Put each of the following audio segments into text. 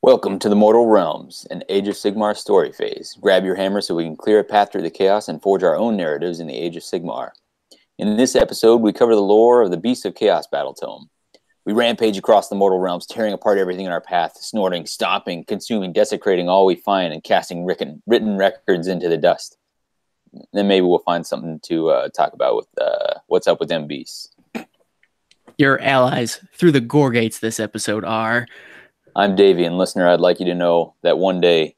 Welcome to the Mortal Realms, an Age of Sigmar story phase. Grab your hammer so we can clear a path through the chaos and forge our own narratives in the Age of Sigmar. In this episode, we cover the lore of the Beasts of Chaos Battletome. We rampage across the Mortal Realms, tearing apart everything in our path, snorting, stomping, consuming, desecrating all we find, and casting written records into the dust. Then maybe we'll find something to talk about with what's up with them beasts. Your allies through the gore gates this episode are... I'm Davy, and listener, I'd like you to know that one day,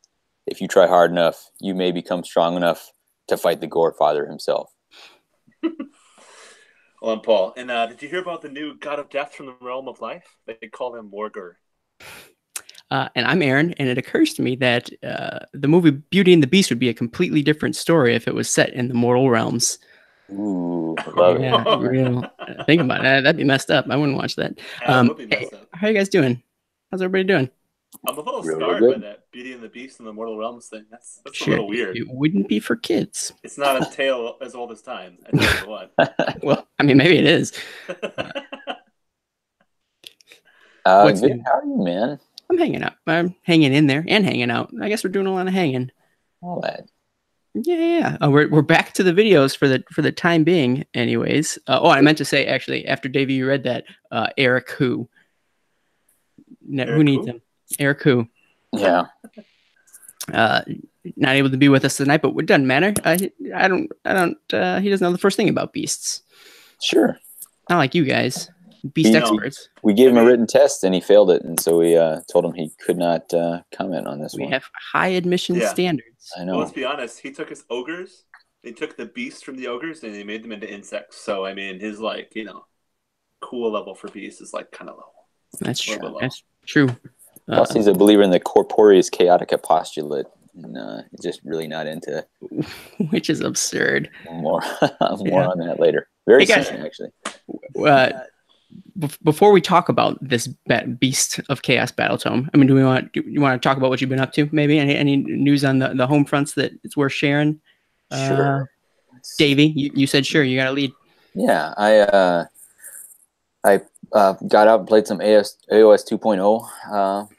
if you try hard enough, you may become strong enough to fight the Gore Father himself. Well, I'm Paul. And did you hear about the new God of Death from the Realm of Life? They call him Morgur. And I'm Aaron, and it occurs to me that the movie Beauty and the Beast would be a completely different story if it was set in the Mortal Realms. Ooh, love Yeah, it. real. Think about it. That'd be messed up. I wouldn't watch that. Would be messed up. How are you guys doing? How's everybody doing? I'm a little Really scarred good. by that Beauty and the Beast and the Mortal Realms thing. That's Sure, a little weird. It wouldn't be for kids. It's not a tale as old as time. I tell you what. Well, I mean, maybe it is. What's Good. new? How are you, man? I'm hanging out. I'm hanging in there and hanging out. I guess we're doing a lot of hanging. All that. Yeah. We're back to the videos for the time being, anyways. I meant to say actually, after Davey, you read that Eric who needs him? Eric who? Yeah. Not able to be with us tonight, but it doesn't matter. I don't. He doesn't know the first thing about beasts. Sure. Not like you guys, beast experts. We gave him a written test, and he failed it, and so we told him he could not comment on this one. We have high admission standards. I know. Well, let's be honest. He took his ogres. They took the beasts from the ogres, and they made them into insects. So, I mean, his, cool level for beasts is, kind of low. That's true. That's true. Plus, he's a believer in the corporeus chaotica postulate, and just really not into which is absurd. More on that later. Very soon, actually. Before we talk about this Beast of Chaos Battletome, I mean, do you want to talk about what you've been up to? Maybe any news on the home fronts that it's worth sharing? Sure. Davey, you said sure. You got to lead. Yeah, I got out and played some AOS 2.0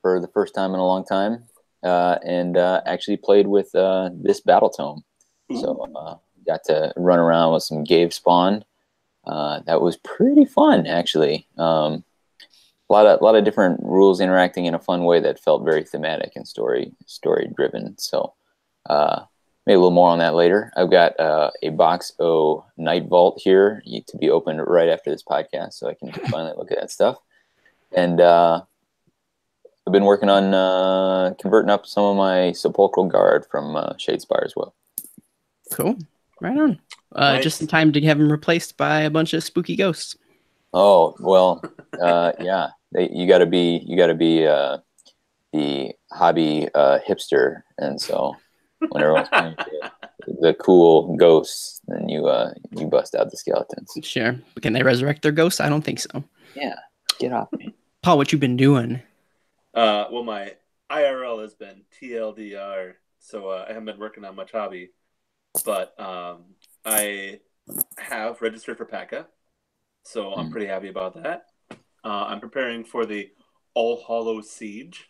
for the first time in a long time, and actually played with this Battletome. So got to run around with some Gave Spawn. That was pretty fun, actually. A lot of different rules interacting in a fun way that felt very thematic and story driven. So maybe a little more on that later. I've got a Box O Night Vault here to be opened right after this podcast, so I can finally look at that stuff. And I've been working on converting up some of my Sepulchral Guard from Shadespire as well. Cool. Right on. Nice. Just in time to have him replaced by a bunch of spooky ghosts. Oh well, yeah. You got to be the hobby hipster, and so when everyone's playing the cool ghosts, then you bust out the skeletons. Sure. But can they resurrect their ghosts? I don't think so. Yeah, get off me, Paul. What you been doing? Well, my IRL has been TLDR, so I haven't been working on much hobby. But I have registered for PACA, so I'm pretty happy about that. I'm preparing for the All Hallows Siege.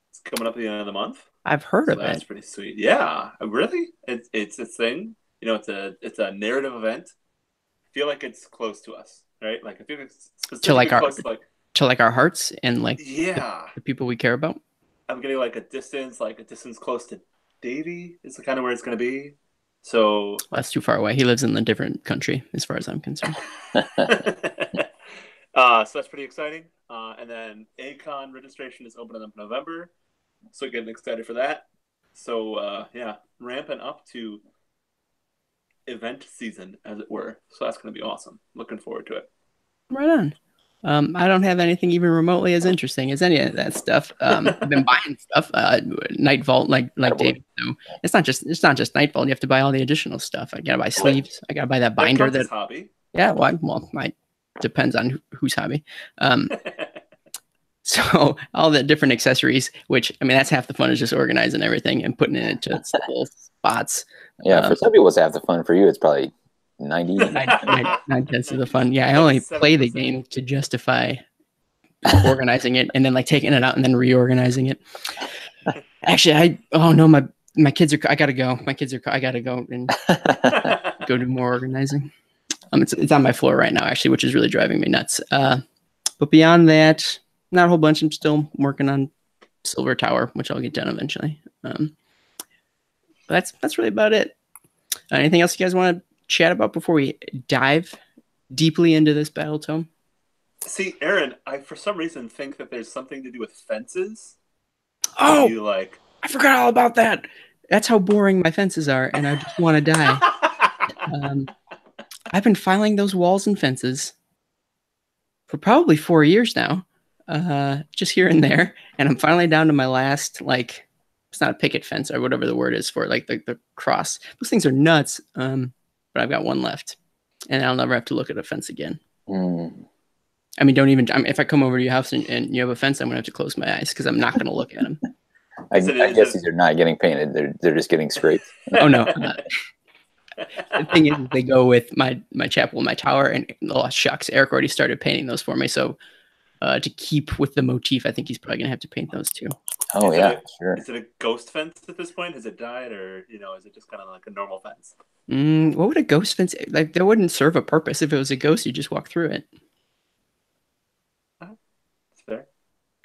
It's coming up at the end of the month. I've heard of it. That's pretty sweet. Yeah, really? It's a thing. It's a narrative event. I feel like it's close to us, right? Like I feel like it's specifically close to our hearts and the people we care about. I'm getting a distance close to Davy is the kind of where it's going to be. So that's too far away. He lives in a different country, as far as I'm concerned. So that's pretty exciting. And then ACON registration is opening up in November, so getting excited for that. So ramping up to event season, as it were. So that's going to be awesome. Looking forward to it. Right on. I don't have anything even remotely as interesting as any of that stuff. I've been buying stuff, Night Vault, like David. So it's not just Night Vault. You have to buy all the additional stuff. I gotta buy sleeves. I gotta buy that binder. That hobby. Yeah, well, it depends on whose hobby. So all the different accessories, which I mean, that's half the fun is just organizing everything and putting it into its little spots. Yeah, for some people it's half the fun. For you, it's probably 90. 9/10 of the fun. Yeah, I only play the game to justify organizing it, and then like taking it out and then reorganizing it. Actually, my kids are. I gotta go. My kids are. I gotta go and go do more organizing. It's on my floor right now, actually, which is really driving me nuts. But beyond that, not a whole bunch. I'm still working on Silver Tower, which I'll get done eventually. That's really about it. Anything else you guys want to chat about before we dive deeply into this Battletome? See, Aaron, I for some reason think that there's something to do with fences. Oh, you like? I forgot all about that. That's how boring my fences are, and I just want to die. I've been filing those walls and fences for probably 4 years now, just here and there, and I'm finally down to my last, like, it's not a picket fence or whatever the word is for it, like the cross. Those things are nuts, but I've got one left, and I'll never have to look at a fence again. I mean, if I come over to your house and you have a fence, I'm going to have to close my eyes because I'm not going to look at them. I guess these are not getting painted. They're just getting scraped. Oh, no. The thing is, they go with my chapel and my tower, and oh, shucks, Eric already started painting those for me. So to keep with the motif, I think he's probably going to have to paint those too. Oh, yeah, sure. Is it a ghost fence at this point? Has it died, or is it just kind of like a normal fence? What would a ghost fence like? That wouldn't serve a purpose. If it was a ghost, you just walk through it. That's fair.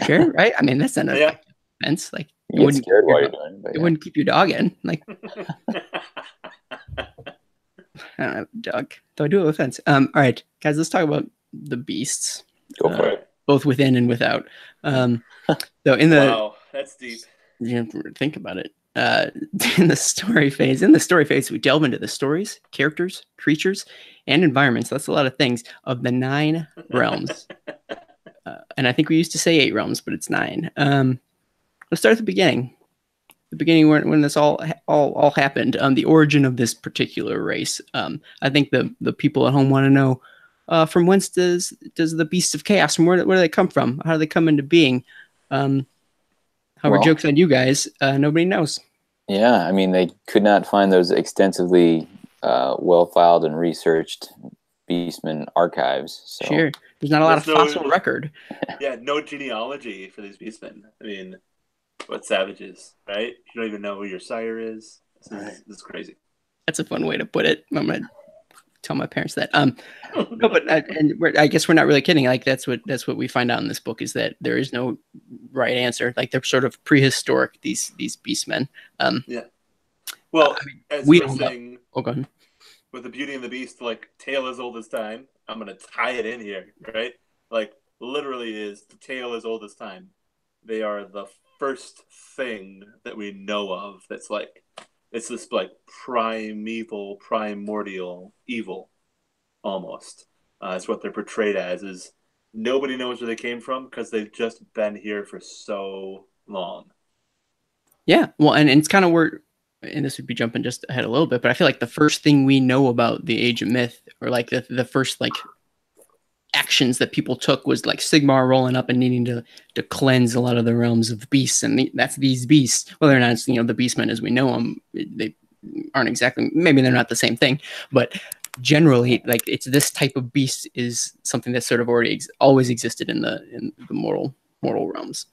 Sure, right? I mean, that's not a fence. Like, you get scared while you're doing it. It wouldn't keep your dog in. Like, I don't have a dog, though I do have a fence. All right, guys, let's talk about the beasts. Go for it. Both within and without. So wow, that's deep. Think about it. In the story phase, we delve into the stories, characters, creatures, and environments. That's a lot of things of the 9 realms. And I think we used to say 8 realms, but it's 9. Let's start at the beginning. The beginning when this all happened. The origin of this particular race. I think the people at home want to know from whence does the Beasts of Chaos, from where do they come from? How do they come into being? However, joke's on you guys. Nobody knows. Yeah, I mean, they could not find those extensively well-filed and researched Beastmen archives. So. Sure. There's not a lot of fossil record. Yeah, no genealogy for these Beastmen. I mean, what savages, right? You don't even know who your sire is. This is crazy. That's a fun way to put it. I'm going to tell my parents that. No, but I guess we're not really kidding. Like, that's what we find out in this book, is that there is no right answer. Like, they're sort of prehistoric, these Beastmen. Yeah. Well, as we were saying, go ahead. With the Beauty and the Beast, like, tale as old as time. I'm going to tie it in here, right? Like, literally is the tale as old as time. They are the first thing that we know of that's like, it's this like primeval, primordial evil, almost. It's what they're portrayed as, is nobody knows where they came from because they've just been here for so long. Yeah, well, and it's kind of where, and this would be jumping just ahead a little bit, but I feel like the first thing we know about the Age of Myth, or like the first like actions that people took, was like Sigmar rolling up and needing to cleanse a lot of the realms of beasts, and that's these beasts. Well, they're not, the Beastmen as we know them. They aren't exactly, maybe they're not the same thing, but generally, like, it's this type of beast is something that sort of already always existed in the mortal realms.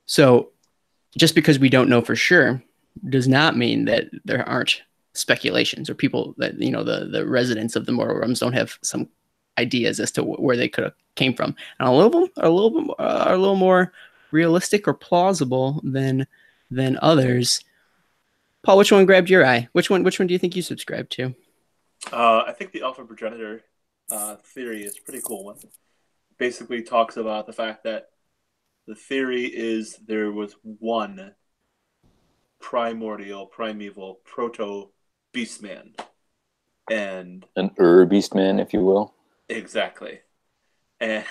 So just because we don't know for sure does not mean that there aren't speculations, or people that, the residents of the mortal realms don't have some ideas as to where they could have came from. And a little of them are a little more realistic or plausible than others. Paul, which one grabbed your eye? Which one do you think you subscribe to? I think the alpha progenitor theory is a pretty cool one. Basically talks about the fact that the theory is there was one primordial, primeval, proto-beastman. And an beastman, if you will. Exactly. And,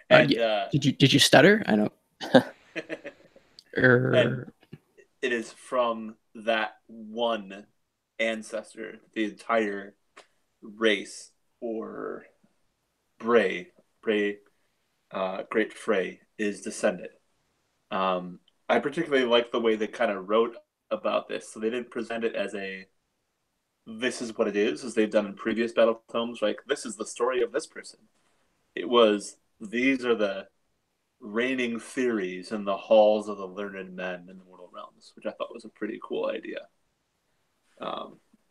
did you stutter? I don't. And it is from that one ancestor the entire race, or Great Frey, is descended. I particularly like the way they kind of wrote about this. So they didn't present it as this is what it is, as they've done in previous battle tomes. Like, this is the story of this person. It was, these are the reigning theories in the halls of the learned men in the mortal realms, which I thought was a pretty cool idea.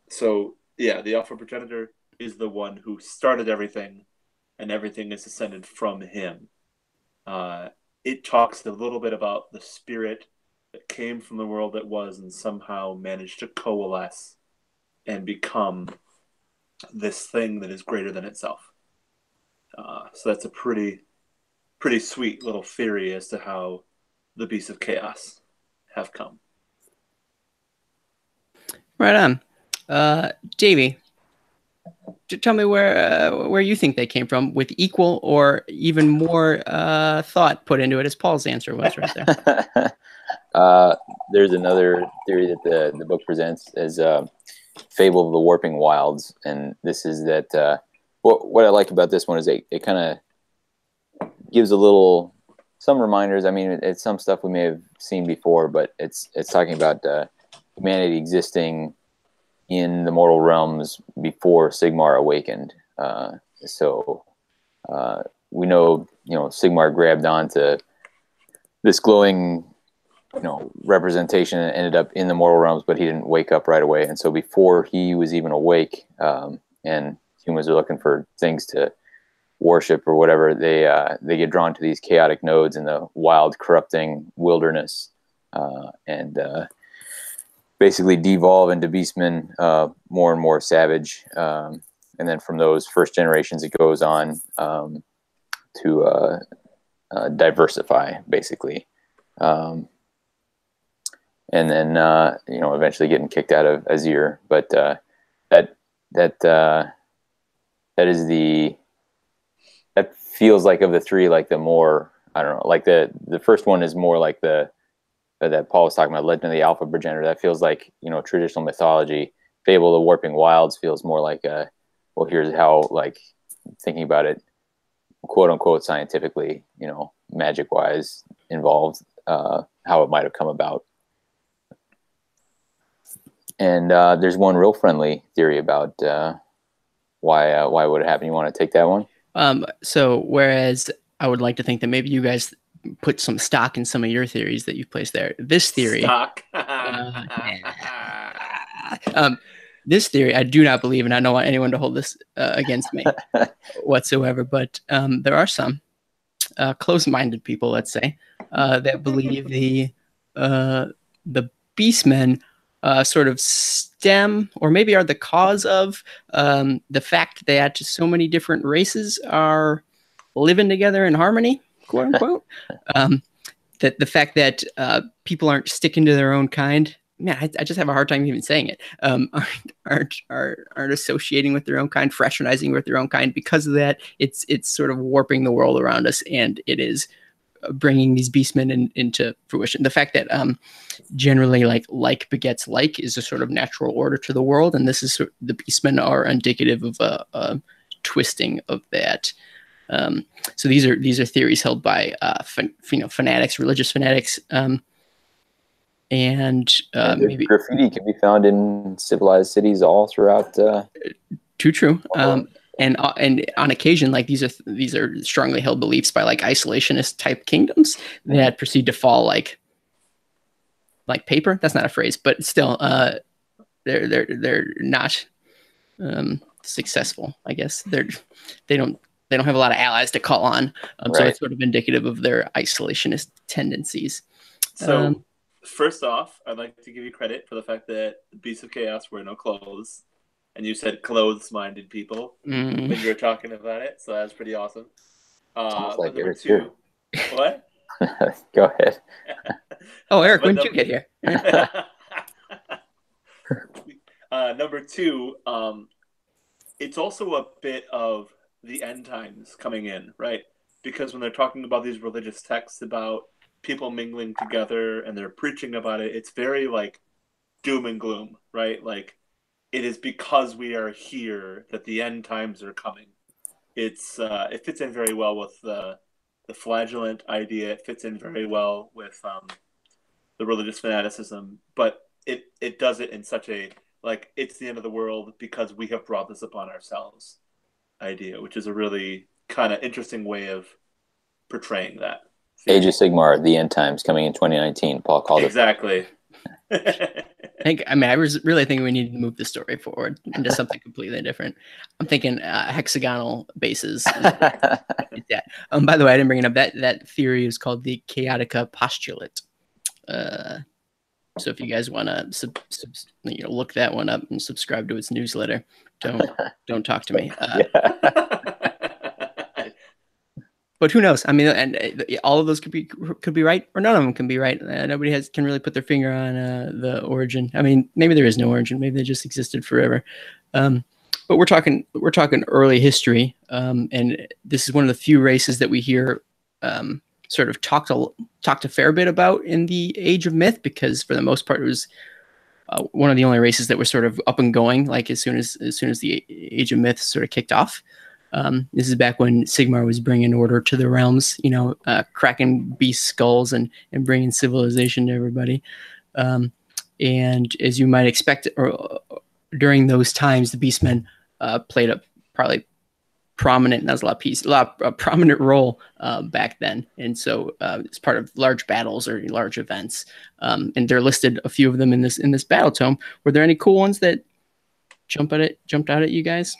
So yeah, the Alpha Progenitor is the one who started everything, and everything is descended from him. It talks a little bit about the spirit that came from the world that was and somehow managed to coalesce and become this thing that is greater than itself. So that's a pretty sweet little theory as to how the Beasts of Chaos have come. Right on. Davey, tell me where you think they came from, with equal or even more thought put into it, as Paul's answer was right there. There's another theory that the book presents as Fable of the Warping Wilds, and this is that what I like about this one is it kind of gives some reminders. I mean, it's some stuff we may have seen before, but it's talking about humanity existing in the mortal realms before Sigmar awakened. So we know, Sigmar grabbed onto this glowing, representation and ended up in the mortal realms, but he didn't wake up right away. And so before he was even awake, and humans are looking for things to worship or whatever, they get drawn to these chaotic nodes in the wild, corrupting wilderness, and basically devolve into beastmen, more and more savage. And then from those first generations, it goes on to diversify, basically. And then eventually getting kicked out of Azir. But that feels like, of the three, like the more, I don't know, like the first one is more like that Paul was talking about, Legend of the Alpha Progenitor. That feels like, traditional mythology. Fable of the Warping Wilds feels more like well, here's how, like, thinking about it, quote unquote, scientifically, magic wise involved, how it might have come about. And there's one real friendly theory about why would it happen. You want to take that one? So whereas I would like to think that maybe you guys put some stock in some of your theories that you placed there, this theory, this theory, I do not believe, and I don't want anyone to hold this against me whatsoever. But there are some close-minded people, let's say, that believe the Beastmen sort of stem, or maybe are the cause of, the fact that so many different races are living together in harmony, quote unquote. That the fact that people aren't sticking to their own kind. Man, I just have a hard time even saying it. Aren't associating with their own kind, fraternizing with their own kind. Because of that, it's sort of warping the world around us, and it is bringing these beastmen into fruition. The fact that generally like begets like is a sort of natural order to the world, and this is the beastmen are indicative of a twisting of that. So these are theories held by fanatics, religious fanatics, and maybe graffiti can be found in civilized cities all throughout. Too true. And on occasion, like these are strongly held beliefs by like isolationist type kingdoms that proceed to fall like paper. That's not a phrase, but still, they're not successful. I guess they don't have a lot of allies to call on. Right. So it's sort of indicative of their isolationist tendencies. So first off, I'd like to give you credit for the fact that the Beasts of Chaos wear no clothes. And you said clothes-minded people when you were talking about it, so that's pretty awesome. Like number two, what? Go ahead. Oh, Eric, when did you get here? Number two, it's also a bit of the end times coming in, right? Because when they're talking about these religious texts about people mingling together and they're preaching about it, it's very like doom and gloom, right? Like, it is because we are here that the end times are coming. It fits in very well with the flagellant idea. It fits in very well with the religious fanaticism, but it does it in such a, like, it's the end of the world because we have brought this upon ourselves idea, which is a really kind of interesting way of portraying that. Age of Sigmar, the end times, coming in 2019. Paul called it. Exactly. I was really thinking we needed to move the story forward into something completely different. I'm thinking hexagonal bases. Yeah. By the way, I didn't bring it up. That theory is called the Chaotica postulate. So if you guys want to look that one up and subscribe to its newsletter, don't talk to me. But who knows? I mean, and all of those could be right, or none of them can be right. Nobody can really put their finger on the origin. I mean, maybe there is no origin. Maybe they just existed forever. But we're talking early history, and this is one of the few races that we hear sort of talked a fair bit about in the Age of Myth, because for the most part it was one of the only races that was sort of up and going, like as soon as the Age of Myth sort of kicked off. This is back when Sigmar was bringing order to the realms, cracking beast skulls and bringing civilization to everybody. And as you might expect, during those times, the Beastmen played a probably prominent, and that was a prominent role back then. And so it's part of large battles or large events. And they're listed, a few of them in this Battletome. Were there any cool ones that jumped out at you guys?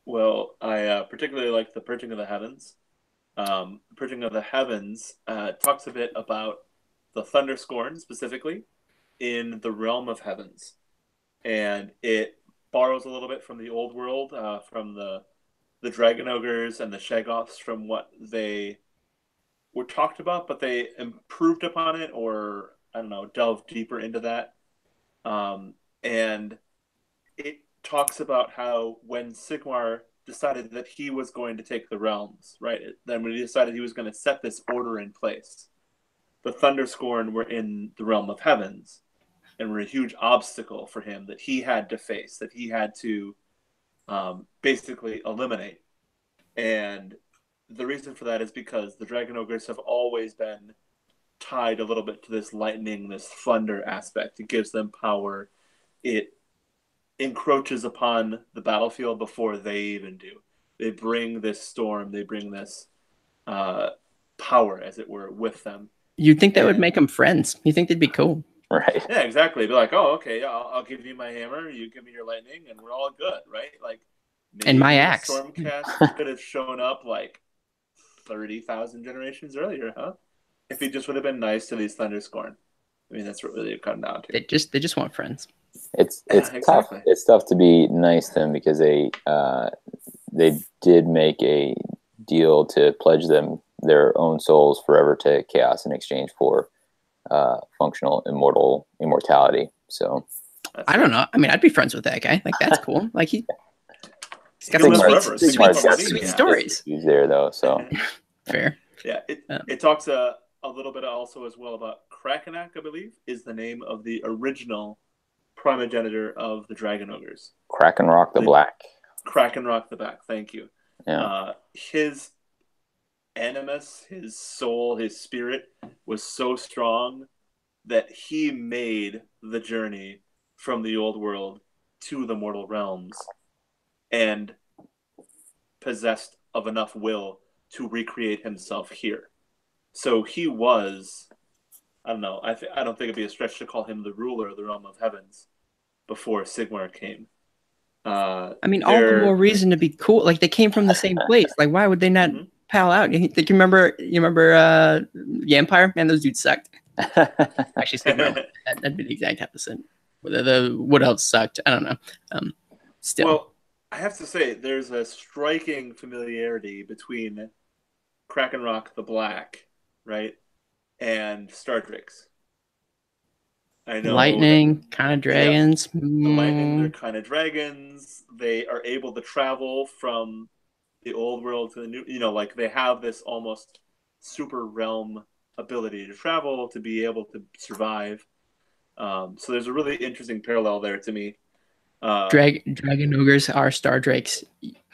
Well, I particularly like the Purging of the Heavens. Purging of the Heavens talks a bit about the Thunderscorn specifically in the realm of heavens. And it borrows a little bit from the old world, from the Dragon Ogres and the Shaggoths, from what they were talked about, but they improved upon it, or, I don't know, delved deeper into that. And it talks about how when Sigmar decided that he was going to take the realms, right? Then when he decided he was going to set this order in place, the Thunderscorn were in the realm of heavens and were a huge obstacle for him that he had to face, that he had to basically eliminate. And the reason for that is because the Dragon Ogres have always been tied a little bit to this lightning, this thunder aspect. It gives them power. It encroaches upon the battlefield before they even do. They bring this storm, they bring this power, as it were, with them. You'd think that would make them friends. You think they'd be cool. Right. Yeah, exactly. Be like, oh, okay, I'll give you my hammer, you give me your lightning, and we're all good, right? Like, and my axe. Stormcast could have shown up like 30,000 generations earlier, huh? If he just would have been nice to these Thunderscorn. I mean, that's what really it comes down to. They just want friends. It's exactly tough. It's tough to be nice to them, because they did make a deal to pledge them their own souls forever to chaos in exchange for functional immortality. So I don't know. I mean, I'd be friends with that guy. Like, that's cool. Like he's got some sweet stories. He's there though, so fair. Yeah, it talks a little bit also as well about Krakenak, I believe, is the name of the original primogenitor of the Dragon Ogres. Krakenrock the Black. Krakenrock the Black, thank you. Yeah. His animus, his soul, his spirit was so strong that he made the journey from the old world to the mortal realms and possessed of enough will to recreate himself here. So he was, I don't know, I don't think it'd be a stretch to call him the ruler of the realm of heavens before Sigmar came. I mean, all the more reason to be cool. Like, they came from the same place. Like, why would they not pal out? You remember the Empire? Man, those dudes sucked. Actually, Sigmar, that'd be the exact opposite. What else sucked? I don't know. Still. Well, I have to say, there's a striking familiarity between Krakenrock the Black, right, and Stardrix. I know lightning, kind of dragons. The lightning, they're kind of dragons. They are able to travel from the old world to the new. Like, they have this almost super realm ability to travel, to be able to survive. So there's a really interesting parallel there to me. Dragon Ogres are Stardrakes.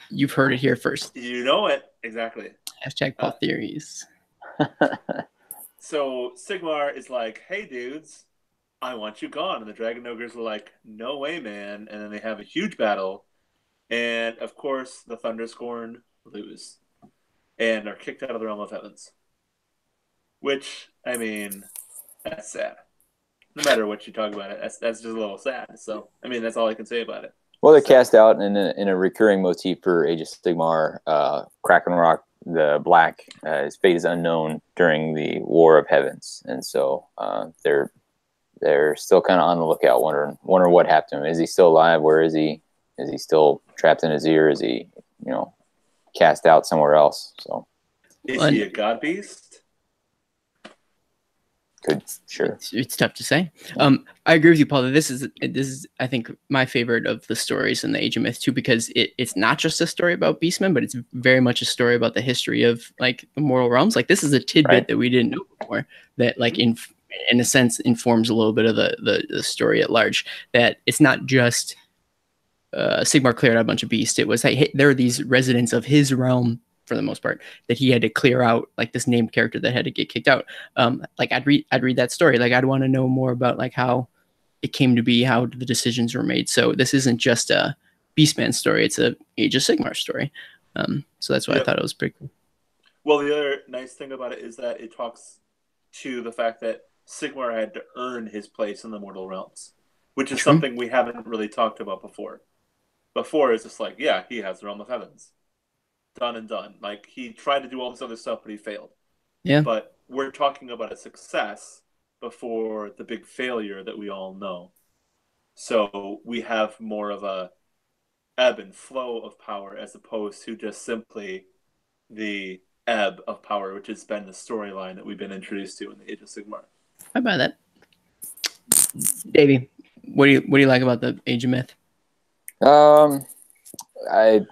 You've heard it here first. You know it. Exactly. Hashtag Paul Theories. So Sigmar is like, hey, dudes, I want you gone. And the Dragon Ogres are like, no way, man. And then they have a huge battle. And, of course, the Thunderscorn lose. and are kicked out of the realm of heavens. Which, I mean, that's sad. No matter what you talk about it, that's just a little sad. So, I mean, that's all I can say about it. Well, they're cast out in a recurring motif for Age of Sigmar. Krakenrock, the Black, his fate is unknown during the War of Heavens, and so they're still kind of on the lookout, wondering what happened to him. Is he still alive? Where is he? Is he still trapped in his ear? Is he, cast out somewhere else? So, is he a god beast? Sure. It's tough to say. I agree with you, Paul. That this is I think my favorite of the stories in the Age of Myth too, because it's not just a story about beastmen, but it's very much a story about the history of like the mortal realms. Like this is a tidbit that we didn't know before that like in a sense informs a little bit of the story at large. That it's not just Sigmar cleared out a bunch of beasts. It was hey, there are these residents of his realm, for the most part, that he had to clear out, like this named character that had to get kicked out. Like I'd read that story. Like I'd want to know more about like how it came to be, how the decisions were made. So this isn't just a Beastman story; it's a Age of Sigmar story. So that's why I thought it was pretty cool. Well, the other nice thing about it is that it talks to the fact that Sigmar had to earn his place in the mortal realms, which is something we haven't really talked about before. Before it's just like, yeah, he has the realm of heavens. Done and done. Like, he tried to do all this other stuff, but he failed. Yeah. But we're talking about a success before the big failure that we all know. So we have more of a ebb and flow of power as opposed to just simply the ebb of power, which has been the storyline that we've been introduced to in the Age of Sigmar. I buy that. Davey, what do you like about the Age of Myth? I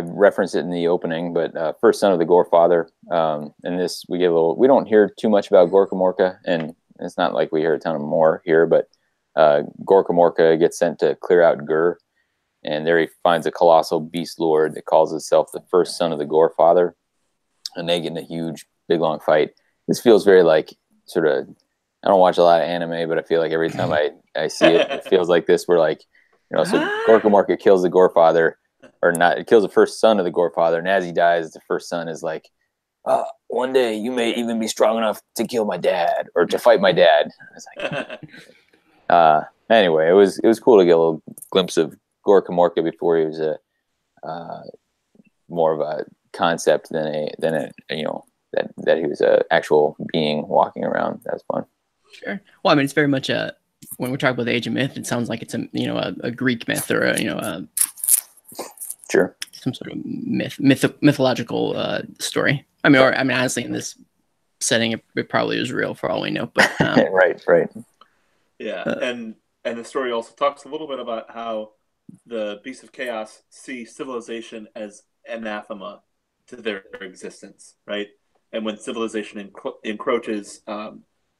referenced it in the opening, but first son of the Gorefather. And this we don't hear too much about Gorka Morka, and it's not like we hear a ton of more here, but Gorka Morka gets sent to clear out Gur, and there he finds a colossal beast lord that calls itself the first son of the Gorefather, and they get in a huge, big, long fight. This feels very like sort of, I don't watch a lot of anime, but I feel like every time I see it, it feels like this, where like, so Gorka Morka kills the Gorefather, or not, it kills the first son of the Gorefather, and as he dies, the first son is like, one day you may even be strong enough to kill my dad, or to fight my dad. I was like, anyway, it was cool to get a little glimpse of Gorka Morka before he was a more of a concept than a that he was a actual being walking around. That was fun. Sure. Well, I mean, it's very much when we're talking about the Age of Myth, it sounds like it's a Greek myth, or sure, some sort of mythological story. I mean, honestly, in this setting, it probably is real for all we know. But right. Yeah, and the story also talks a little bit about how the Beasts of Chaos see civilization as anathema to their existence, right? And when civilization encroaches,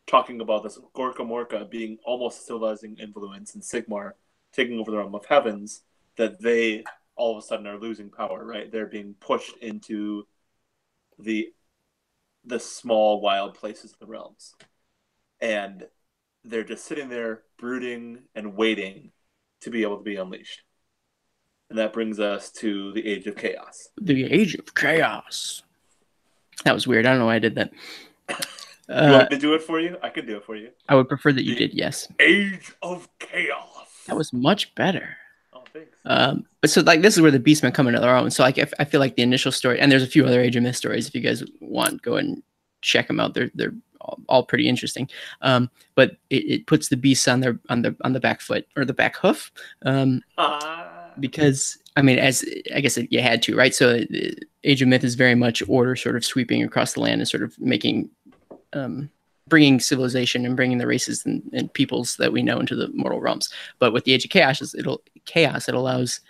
talking about this Gorka Morka being almost a civilizing influence and Sigmar taking over the realm of heavens, that they all of a sudden are losing power, right? They're being pushed into the small wild places of the realms. And they're just sitting there brooding and waiting to be able to be unleashed. And that brings us to the Age of Chaos. The Age of Chaos. That was weird. I don't know why I did that. You want me to do it for you? I can do it for you. I would prefer that you did, yes. Age of Chaos. That was much better. Oh, thanks. But so like this is where the Beastmen come into their own. So like I feel like the initial story, and there's a few other Age of Myth stories if you guys want, go and check them out. They're all pretty interesting. But it puts the beasts on the back foot, or the back hoof. Because I mean, as I guess you had to, right? So Age of Myth is very much order sort of sweeping across the land and sort of making bringing civilization and bringing the races and peoples that we know into the mortal realms. But with the Age of Chaos, it allows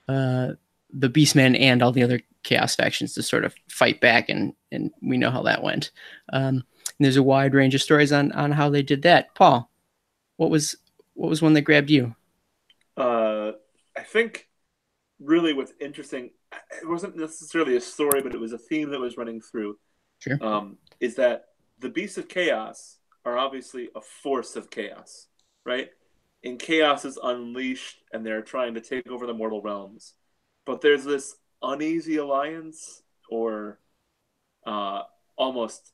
the Beastmen and all the other Chaos factions to sort of fight back, and we know how that went. And there's a wide range of stories on how they did that. Paul, what was one that grabbed you? I think really what's interesting, it wasn't necessarily a story, but it was a theme that was running through. Sure. Is that the Beasts of Chaos are obviously a force of chaos, right? And chaos is unleashed, and they're trying to take over the mortal realms. But there's this uneasy alliance, or almost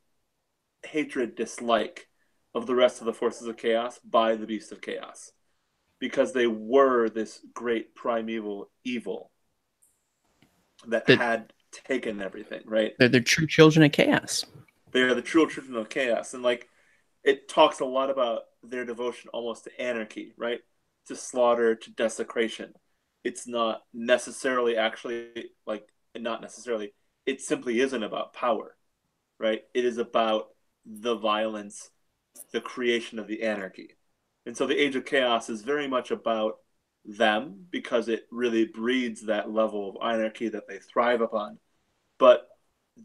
hatred, dislike of the rest of the forces of chaos by the Beasts of Chaos, because they were this great primeval evil that had taken everything, right? They're the true children of chaos. They are the true children of chaos. And like, it talks a lot about their devotion almost to anarchy, right? To slaughter, to desecration. It's not necessarily actually, like, not necessarily, it simply isn't about power, right? It is about the violence, the creation of the anarchy. And so the Age of Chaos is very much about them, because it really breeds that level of anarchy that they thrive upon. But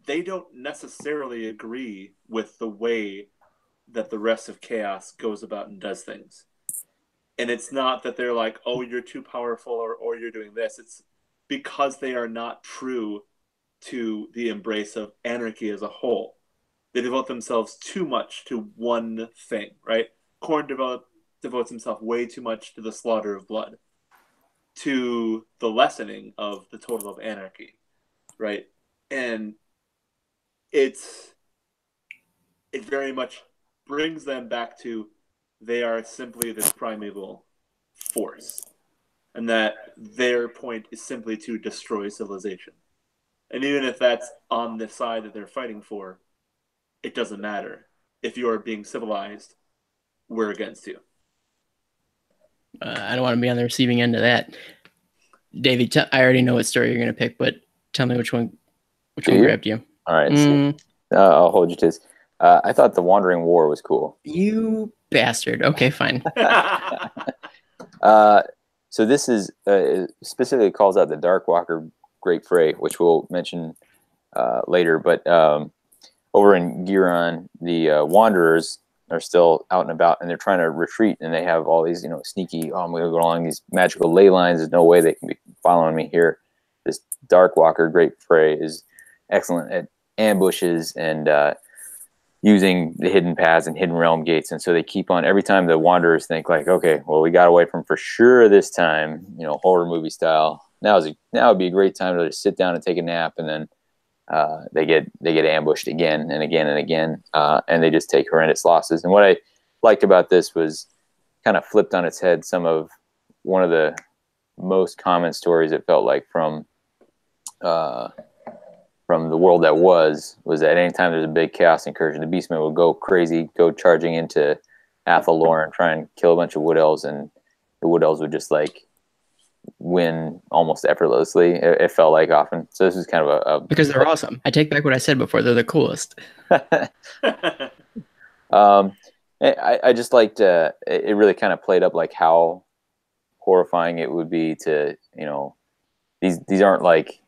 they don't necessarily agree with the way that the rest of chaos goes about and does things. And it's not that they're like, oh, you're too powerful, or you're doing this. It's because they are not true to the embrace of anarchy as a whole. They devote themselves too much to one thing, right? Khorne devotes himself way too much to the slaughter of blood, to the lessening of the total of anarchy, right? And it very much brings them back to, they are simply this primeval force, and that their point is simply to destroy civilization. And even if that's on the side that they're fighting for, it doesn't matter. If you're being civilized, we're against you. I don't want to be on the receiving end of that. Davey, I already know what story you're going to pick, but tell me which one grabbed you. All right. So, I'll hold you to this. I thought the Wandering War was cool. You bastard. Okay, fine. So this is specifically calls out the Darkwalker Great Fray, which we'll mention later. But over in Giron, the Wanderers are still out and about, and they're trying to retreat, and they have all these, sneaky, I'm going to go along these magical ley lines. There's no way they can be following me here. This Darkwalker Great Fray is excellent at ambushes and using the hidden paths and hidden realm gates. And so they keep on, every time the Wanderers think like, okay, well, we got away from for sure this time, horror movie style. Now would be a great time to just sit down and take a nap, and then they get ambushed again and again and again, and they just take horrendous losses. And what I liked about this was kind of flipped on its head some of one of the most common stories, it felt like, from the world that was that anytime there's a big chaos incursion, the Beastmen would go crazy, go charging into Athalor and try and kill a bunch of wood elves, and the wood elves would just like win almost effortlessly. It felt like often. So this is kind of a because they're awesome. I take back what I said before. They're the coolest. I just liked it really kind of played up like how horrifying it would be to, these aren't like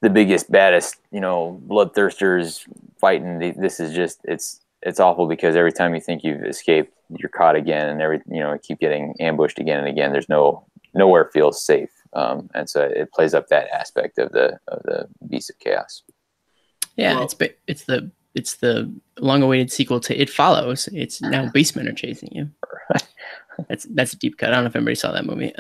the biggest, baddest, bloodthirsters fighting. This is just, it's awful, because every time you think you've escaped, you're caught again, and keep getting ambushed again and again. There's nowhere feels safe. And so it plays up that aspect of the Beasts of Chaos. Yeah, well, it's the long-awaited sequel to It Follows. It's now Beastmen are chasing you. That's a deep cut. I don't know if anybody saw that movie.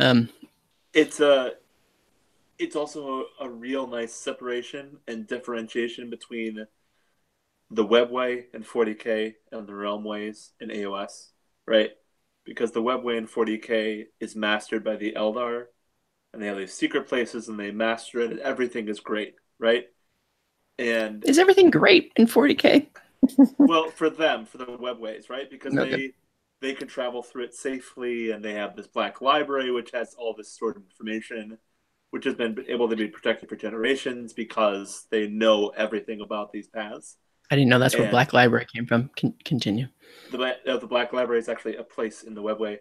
It's also a real nice separation and differentiation between the Webway and 40K and the Realm Ways in AOS, right? Because the Webway in 40K is mastered by the Eldar, and they have these secret places, and they master it, and everything is great, right? And is everything great in 40K? Well, for them, for the Webways, right? Because they can travel through it safely, and they have this black library which has all this stored information, which has been able to be protected for generations because they know everything about these paths. I didn't know that's where Black Library came from. Continue. The Black Library is actually a place in the Webway.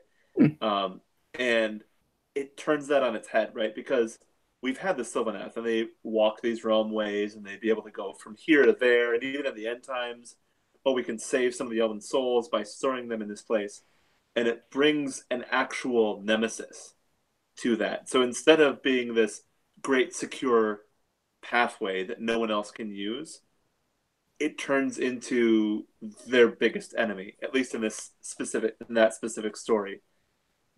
And it turns that on its head, right? Because we've had the Sylvaneth, and they walk these realm ways, and they'd be able to go from here to there, and even at the end times, we can save some of the elven souls by storing them in this place. And it brings an actual nemesis to that. So instead of being this great secure pathway that no one else can use, it turns into their biggest enemy, at least in that specific story,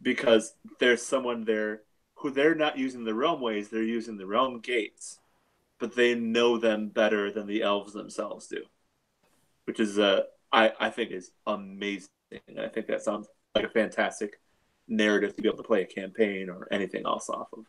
because there's someone there who they're not using the realm ways, they're using the realm gates but they know them better than the elves themselves do, which is I think is amazing. I think that sounds like a fantastic narrative to be able to play a campaign or anything else off of.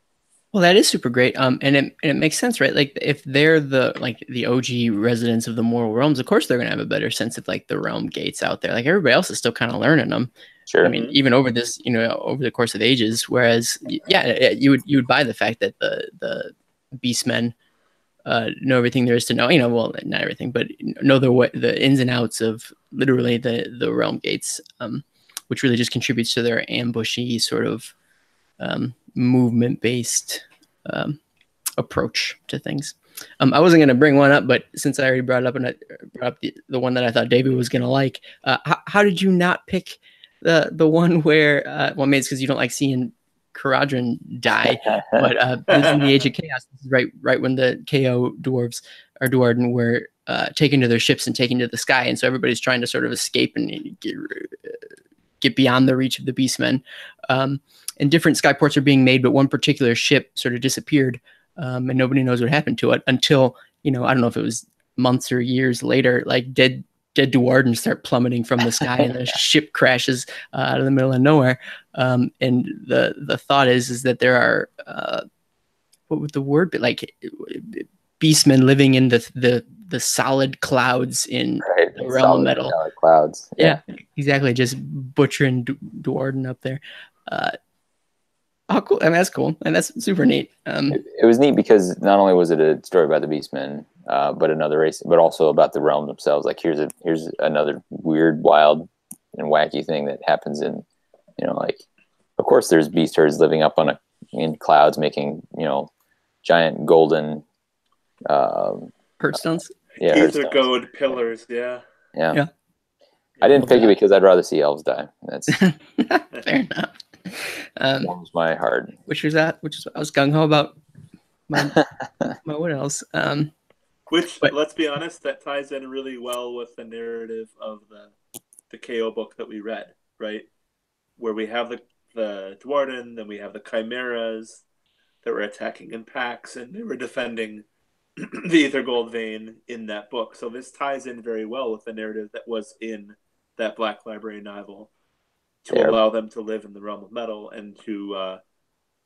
Well, that is super great. And it makes sense, right? Like if they're the OG residents of the Mortal Realms, of course they're gonna have a better sense of like the realm gates out there. Like everybody else is still kind of learning them. Sure. I mean, even over this, over the course of ages. Whereas, yeah, you would buy the fact that the beastmen know everything there is to know. Well, not everything, but know the ins and outs of literally the realm gates, which really just contributes to their ambushy sort of movement-based approach to things. I wasn't going to bring one up, but since I already brought it up, and I brought up the one that I thought Davy was going to like, how did you not pick the one where, well, maybe it's because you don't like seeing Caradron die, but this is in the Age of Chaos. This is right when the KO dwarves or Duarden were taken to their ships and taken to the sky, and so everybody's trying to sort of escape and get beyond the reach of the beastmen. And different skyports are being made, but one particular ship sort of disappeared, and nobody knows what happened to it until, I don't know if it was months or years later, like dead Duardens start plummeting from the sky and the ship crashes out of the middle of nowhere. And the thought is that there are, what would the word be, like beastmen living in the solid clouds in the realm of metal. Clouds. Yeah, exactly. Just butchering Duarden up there. Oh, cool. I mean, that's cool. And that's super neat. It was neat because not only was it a story about the Beastmen, but another race, but also about the realms themselves. Like here's another weird, wild, and wacky thing that happens in, like, of course there's beast herds living up in clouds making, giant golden Hearthstones. Yeah. Ether gold pillars. Yeah. I didn't pick it because I'd rather see elves die. That's fair enough. Warms my heart. Which was I was gung ho about my what else? But let's be honest, that ties in really well with the narrative of the KO book that we read, right? Where we have the Duarden, then we have the Chimeras that were attacking in packs, and they were defending the Ether Gold Vein in that book. So this ties in very well with the narrative that was in that Black Library novel, to allow them to live in the realm of metal and to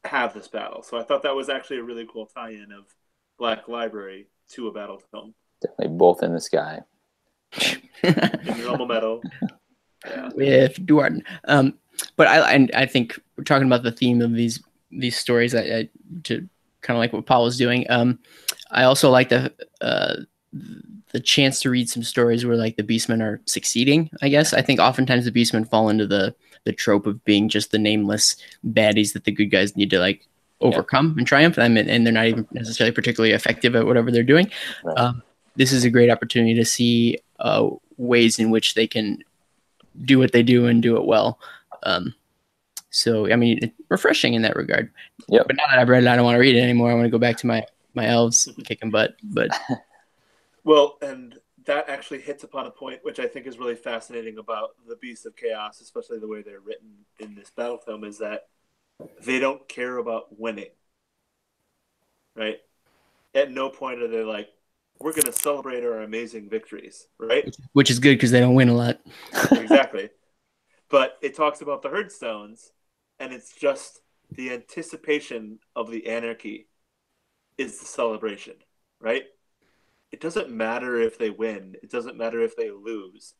have this battle. So I thought that was actually a really cool tie-in of Black Library to a Battletome. Definitely both in the sky. In the realm of metal. Yeah. With Duarden. But I think we're talking about the theme of these stories. I to kind of like what Paul was doing. I also like the chance to read some stories where like the beastmen are succeeding. I guess I think oftentimes the beastmen fall into the trope of being just the nameless baddies that the good guys need to like overcome and triumph, and they're not even necessarily particularly effective at whatever they're doing. Right. This is a great opportunity to see ways in which they can do what they do and do it well. So I mean, it's refreshing in that regard. Yeah. But now that I've read it, I don't want to read it anymore. I want to go back to my elves kicking butt. But well, and that actually hits upon a point which I think is really fascinating about the Beasts of Chaos, especially the way they're written in this Battletome, is that they don't care about winning. Right? At no point are they like, we're going to celebrate our amazing victories, right? Which is good because they don't win a lot. Exactly. But it talks about the Hearthstones, and it's just the anticipation of the anarchy is the celebration, right? It doesn't matter if they win. It doesn't matter if they lose.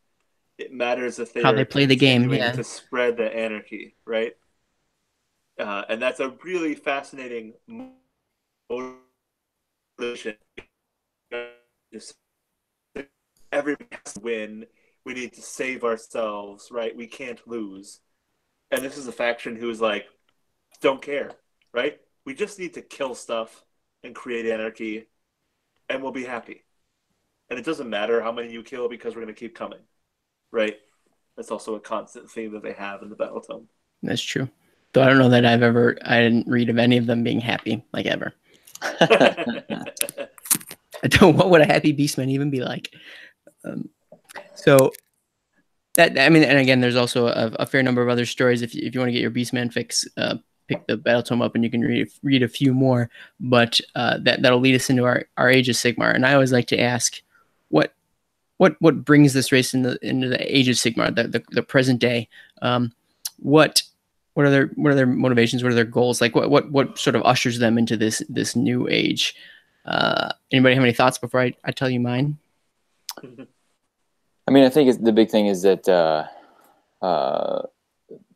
It matters if how they play the game, to spread the anarchy, right? And that's a really fascinating motivation. Everybody has to win. We need to save ourselves, right? We can't lose. And this is a faction who's like, don't care, right? We just need to kill stuff and create anarchy, and we'll be happy. And it doesn't matter how many you kill because we're going to keep coming, right? That's also a constant theme that they have in the Battletome. That's true. Though I don't know that I didn't read of any of them being happy, like ever. What would a happy beastman even be like? So that, I mean, and again, there's also a fair number of other stories. If you want to get your beastman fix, pick the Battletome up and you can read a few more. But that'll lead us into our Age of Sigmar. And I always like to ask, what brings this race into the Age of Sigmar, the present day? What are their motivations? What are their goals? Like what sort of ushers them into this new age? Anybody have any thoughts before I tell you mine? I mean, I think the big thing is that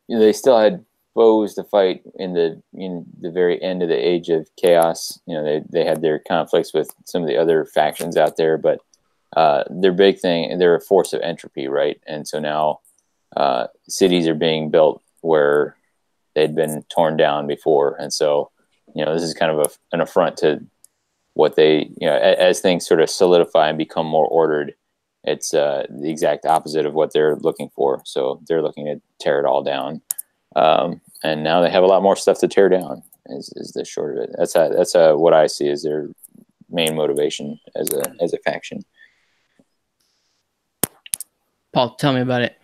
they still had foes to fight in the very end of the Age of Chaos. They had their conflicts with some of the other factions out there, but their big thing, they're a force of entropy, right? And so now cities are being built where they'd been torn down before, and so this is kind of an affront to what they, as things sort of solidify and become more ordered. It's the exact opposite of what they're looking for. So they're looking to tear it all down, and now they have a lot more stuff to tear down. Is the short of it? That's what I see as their main motivation as a faction. Paul, tell me about it.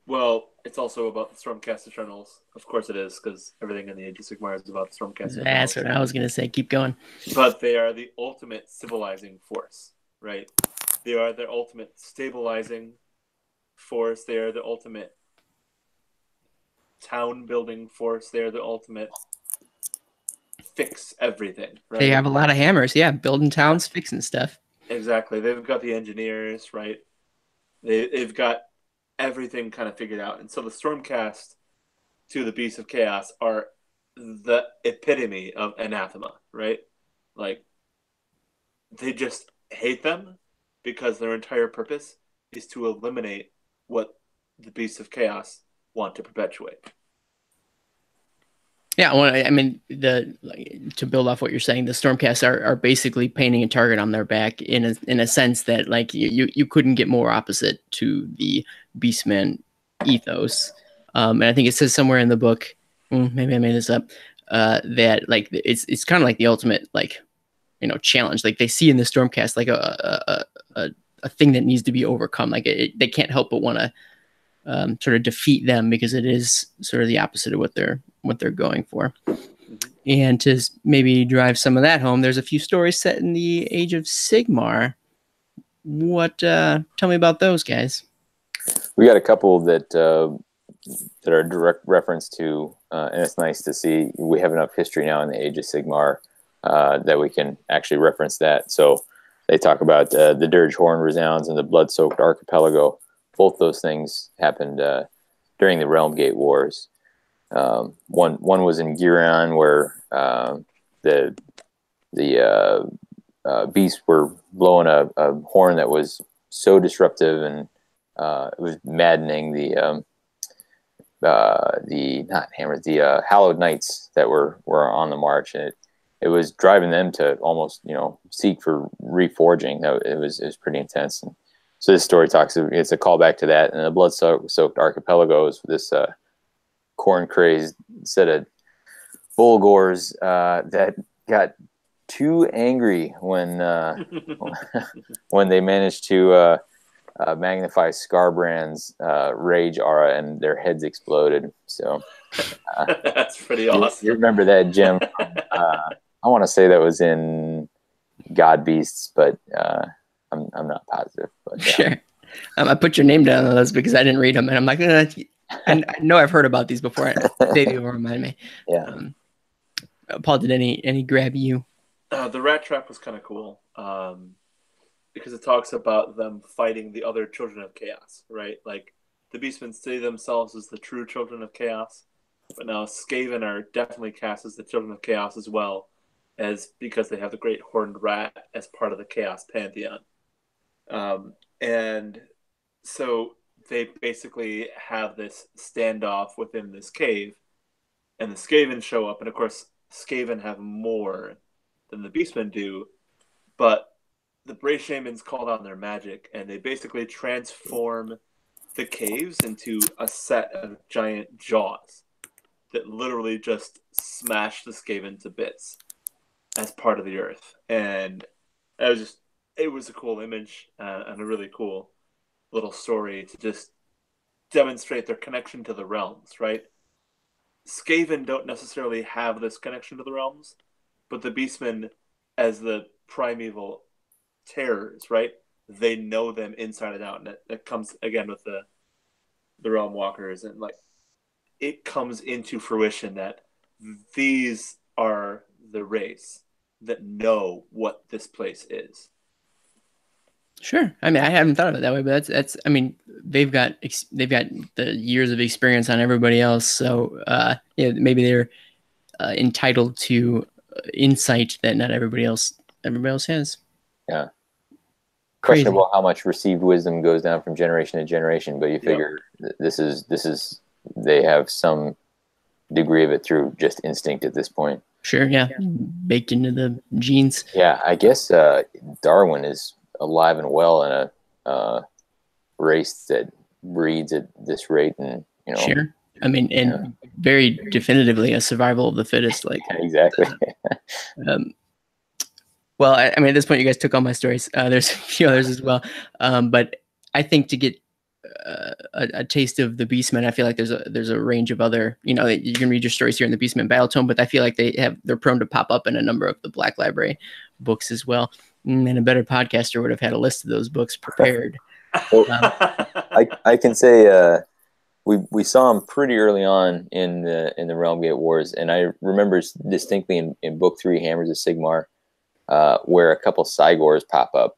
Well, it's also about the Stormcast Eternals. Of course it is, because everything in the Age of Sigmar is about the Stormcast Eternals. That's what I was going to say. Keep going. But they are the ultimate civilizing force, right? They are their ultimate stabilizing force. They are the ultimate town-building force. They are the ultimate fix everything, right? They have a lot of hammers, yeah, building towns, fixing stuff. Exactly. They've got the engineers, right? They've got everything kind of figured out. And so the Stormcast to the Beasts of Chaos are the epitome of anathema, right? Like, they just hate them because their entire purpose is to eliminate what the Beasts of Chaos want to perpetuate. Yeah, well, I mean, to build off what you're saying, the Stormcasts are basically painting a target on their back in a sense that, like, you couldn't get more opposite to the Beastman ethos. And I think it says somewhere in the book, maybe I made this up, that like it's kind of like the ultimate challenge. Like they see in the Stormcast like a thing that needs to be overcome. Like they can't help but want to sort of defeat them because it is sort of the opposite of what they're going for. And to maybe drive some of that home, there's a few stories set in the Age of Sigmar. Tell me about those, guys. We got a couple that are direct reference to, and it's nice to see we have enough history now in the Age of Sigmar that we can actually reference that. So they talk about the Dirge Horn resounds and the blood-soaked archipelago. Both those things happened during the Realm Gate Wars. One was in Giron, where the beasts were blowing a horn that was so disruptive, and it was maddening the not hammers, the Hallowed Knights that were on the march, and it was driving them to almost seek for reforging. It was pretty intense. And so this story it's a callback to that, and the blood-soaked archipelago is this corn-crazed set of Bulgors that got too angry when when they managed to magnify Scarbrand's rage aura, and their heads exploded. So that's pretty awesome. You remember that, Jim? I want to say that was in God Beasts, but I'm not positive. But, sure. I put your name down on those because I didn't read them, and I'm like, I know I've heard about these before. Davy will remind me. Yeah. Paul, did any grab you? The rat trap was kind of cool because it talks about them fighting the other children of chaos, right? Like the Beastmen see themselves as the true children of chaos, but now Skaven are definitely cast as the children of chaos as well, as because they have the great horned rat as part of the chaos pantheon. And so they basically have this standoff within this cave, and the Skaven show up, and of course Skaven have more than the Beastmen do, but the Bray Shamans called on their magic, and they basically transform the caves into a set of giant jaws that literally just smash the Skaven to bits as part of the earth. And it was a cool image and a really cool little story to just demonstrate their connection to the realms, right? Skaven don't necessarily have this connection to the realms, but the Beastmen, as the primeval terrors, right? They know them inside and out, and it comes again with the realm walkers, and like it comes into fruition that these are the race that know what this place is. Sure. I mean, I haven't thought of it that way, but that's. I mean, they've got the years of experience on everybody else, so yeah, maybe they're entitled to insight that not everybody else has. Yeah. Crazy. Questionable how much received wisdom goes down from generation to generation, but you figure this is they have some degree of it through just instinct at this point. Sure. Yeah. Baked into the genes. Yeah, I guess Darwin is alive and well in a race that breeds at this rate, and Sure. I mean, and very definitively a survival of the fittest. Like exactly. Well, I mean, at this point, you guys took all my stories. There's a few others as well, but I think to get a taste of the Beastmen, I feel like there's a range of other. You can read your stories here in the Beastmen Battletome, but I feel like they're prone to pop up in a number of the Black Library books as well. And a better podcaster would have had a list of those books prepared. Well, I can say we saw him pretty early on in the Realm Gate Wars, and I remember distinctly in book 3, Hammers of Sigmar, where a couple Cygors pop up,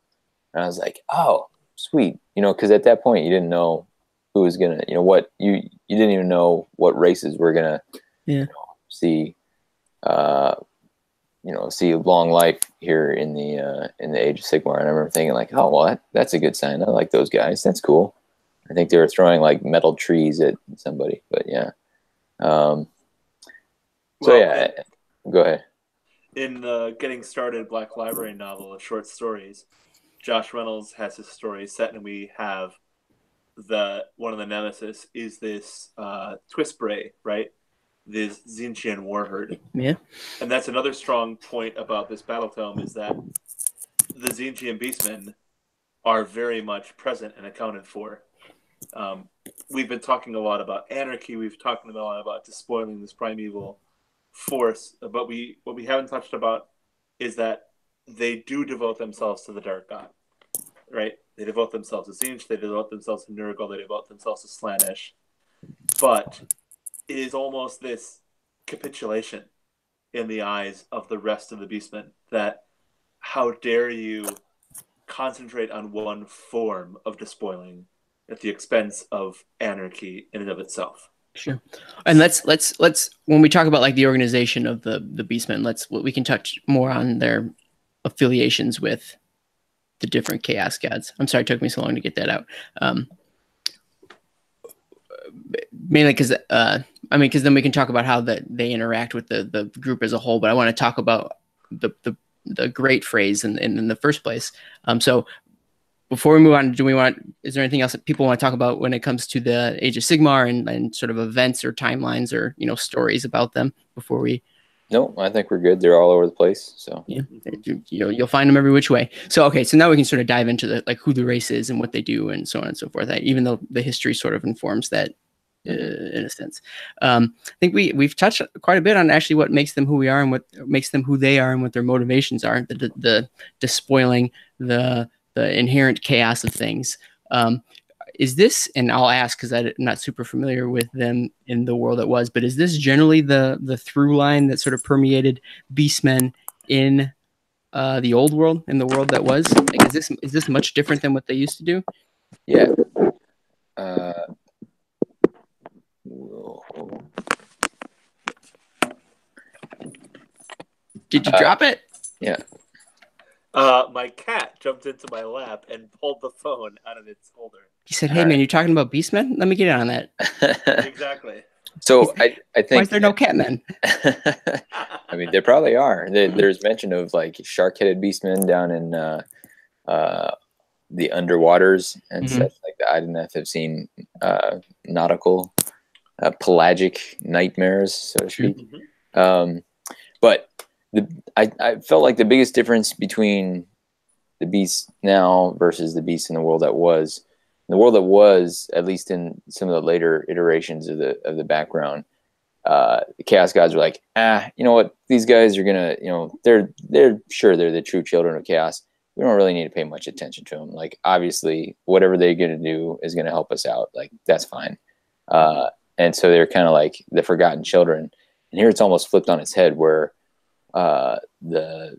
and I was like, oh, sweet, because at that point you didn't know who was gonna, what you didn't even know what races were gonna, see, see long life here in the Age of Sigmar. And I remember thinking like, oh well, that's a good sign. I like those guys. That's cool. I think they were throwing like metal trees at somebody, but yeah. Go ahead. In the Getting Started Black Library novel of short stories, Josh Reynolds has his story set, and we have one of the nemesis is this Twistbray, right? This Tzeentchian warherd. Yeah. And that's another strong point about this Battletome is that the Tzeentchian Beastmen are very much present and accounted for. We've been talking a lot about anarchy. We've talked a lot about despoiling this primeval force, but what we haven't touched about is that they do devote themselves to the Dark God, right? They devote themselves to Tzeentch, they devote themselves to Nurgle, they devote themselves to Slaanesh, but it is almost this capitulation in the eyes of the rest of the Beastmen that how dare you concentrate on one form of despoiling at the expense of anarchy in and of itself. Sure. And let's when we talk about like the organization of the Beastmen, we can touch more on their affiliations with the different chaos gods. I'm sorry it took me so long to get that out. Mainly because because then we can talk about how they interact with the group as a whole, but I want to talk about the great phrase in the first place. So before we move on, is there anything else that people want to talk about when it comes to the Age of Sigmar and sort of events or timelines or stories about them before we? No, I think we're good. They're all over the place. So yeah, you'll find them every which way. So okay, so now we can sort of dive into who the race is and what they do and so on and so forth. Even though the history sort of informs that in a sense. I think we've touched quite a bit on actually what makes them who we are and what makes them who they are and what their motivations are. The despoiling, the inherent chaos of things. Is this, and I'll ask because I'm not super familiar with them in the world that was, but is this generally the through line that sort of permeated Beastmen in the old world, in the world that was? Like, is this much different than what they used to do? Yeah. Did you drop it? Yeah. My cat jumped into my lap and pulled the phone out of its holder. He said, "Hey, man, you're talking about Beastmen? Let me get in on that." Exactly. So I think. Why is there no catmen? I mean, there probably are. There's mention of like shark-headed beastmen down in the underwaters and stuff like that. I didn't have seen nautical, pelagic nightmares, so to speak. But I felt like the biggest difference between the beast now versus the beast in the world that was. In the world that was, at least in some of the later iterations of the background, the Chaos Gods are like, you know what? These guys are gonna, they're sure they're the true children of Chaos. We don't really need to pay much attention to them. Like, obviously, whatever they're gonna do is gonna help us out. Like, that's fine. And so they're kind of like the forgotten children. And here it's almost flipped on its head, where the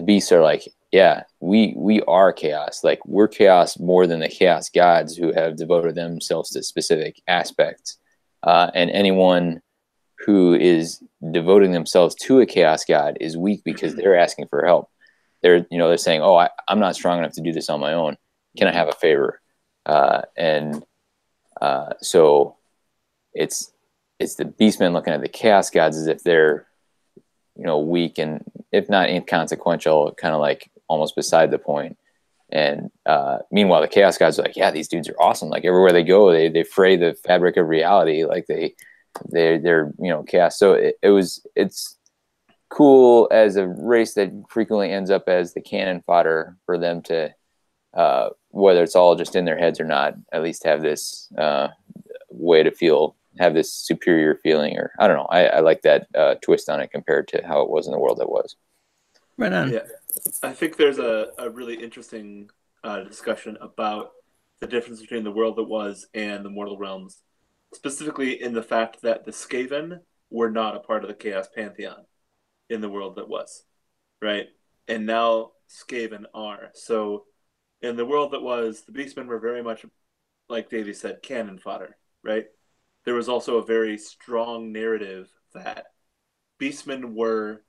beasts are like, yeah, we are Chaos. Like, we're Chaos more than the Chaos Gods, who have devoted themselves to specific aspects. And anyone who is devoting themselves to a Chaos God is weak because they're asking for help. They're saying, oh, I'm not strong enough to do this on my own. Can I have a favor? So it's the Beastmen looking at the Chaos Gods as if they're, weak and, if not inconsequential, kind of like almost beside the point. And meanwhile, the Chaos Gods are like, yeah, these dudes are awesome. Like, everywhere they go, they fray the fabric of reality. Like, they're Chaos. So it's cool as a race that frequently ends up as the cannon fodder for them to, whether it's all just in their heads or not, at least have this way to have this superior feeling. Or I don't know. I like that twist on it compared to how it was in the world that was. Right on. Yeah, I think there's a really interesting discussion about the difference between the world that was and the mortal realms, specifically in the fact that the Skaven were not a part of the Chaos Pantheon in the world that was, right? And now Skaven are. So in the world that was, the Beastmen were very much, like Davy said, cannon fodder, right? There was also a very strong narrative that Beastmen were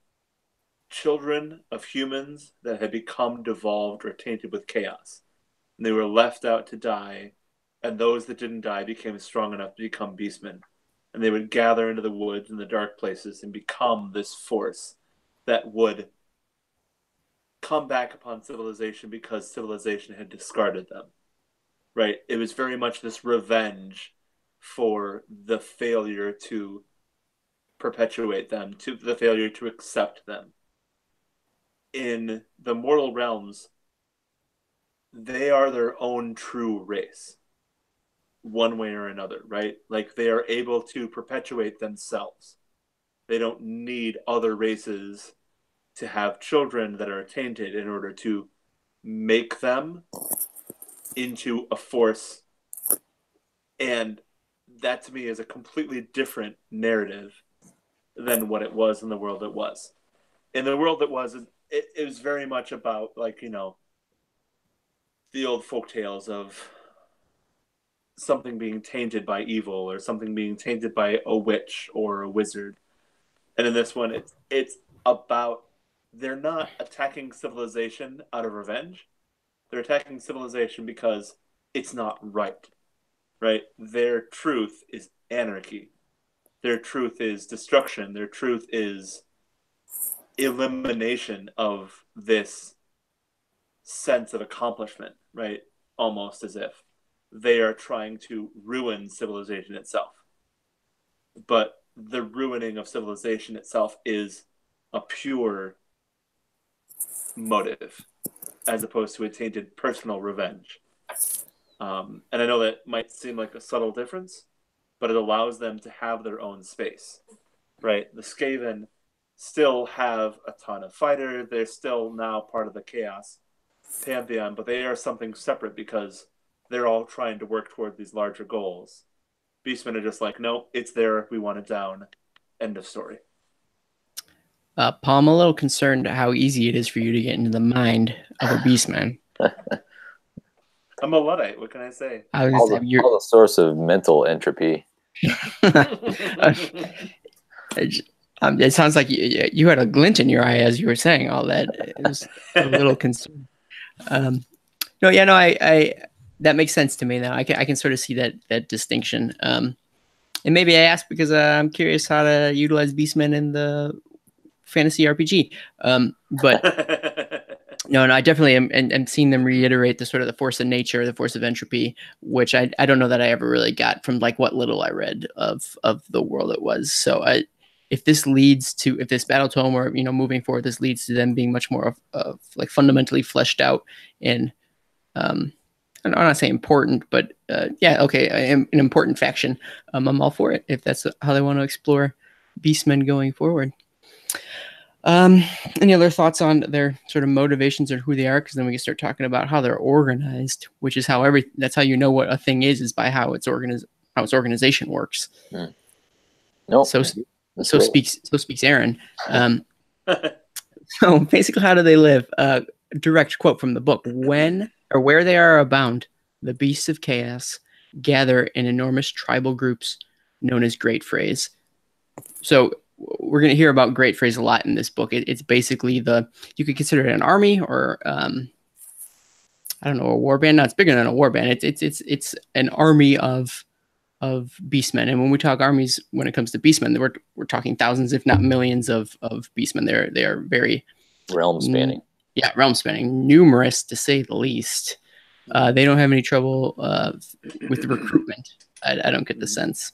children of humans that had become devolved or tainted with chaos. And they were left out to die, and those that didn't die became strong enough to become Beastmen. And they would gather into the woods and the dark places and become this force that would come back upon civilization because civilization had discarded them, right? It was very much this revenge for the failure to perpetuate them, to the failure to accept them. In the mortal realms, they are their own true race, one way or another, right? Like, they are able to perpetuate themselves. They don't need other races to have children that are tainted in order to make them into a force. And that, to me, is a completely different narrative than what it was in the world that was. In the world that was, it was very much about, like, the old folktales of something being tainted by evil or something being tainted by a witch or a wizard. And in this one, it's about, they're not attacking civilization out of revenge. They're attacking civilization because it's not right, right? Their truth is anarchy. Their truth is destruction. Their truth is elimination of this sense of accomplishment, right? Almost as if they are trying to ruin civilization itself. But the ruining of civilization itself is a pure motive, as opposed to a tainted personal revenge. And I know that might seem like a subtle difference, but it allows them to have their own space, right? The Skaven still have a ton of fighters. They're still now part of the Chaos Pantheon, but they are something separate because they're all trying to work toward these larger goals. Beastmen are just like, no, it's there. We want it down. End of story. Paul, I'm a little concerned how easy it is for you to get into the mind of a Beastman. I'm a Luddite. What can I say? All the source of mental entropy. It sounds like you had a glint in your eye as you were saying all that. It was a little concerned. That makes sense to me now. I can sort of see that distinction. And maybe I asked because I'm curious how to utilize Beastmen in the fantasy RPG. But no, I definitely am seeing them reiterate the sort of the force of nature, the force of entropy, which I don't know that I ever really got from like what little I read of the world it was. So if this Battletome or moving forward, this leads to them being much more of like fundamentally fleshed out in I'm not saying important, but an important faction. I'm all for it if that's how they want to explore beastmen going forward. Any other thoughts on their sort of motivations or who they are? Because then we can start talking about how they're organized, which is how that's how you know what a thing is by how its organization works. No, so speaks Aaron. So basically, how do they live? Direct quote from the book: "When or where they are abound, the beasts of chaos gather in enormous tribal groups known as great phrase." So we're going to hear about great phrase a lot in this book. It's basically you could consider it an army or I don't know, a war band. No, it's bigger than a war band. It's an army of beastmen. And when we talk armies, when it comes to beastmen, we're talking thousands, if not millions of beastmen. They are very realm spanning. Yeah, realm spanning, numerous to say the least. They don't have any trouble with the recruitment. I don't get the sense.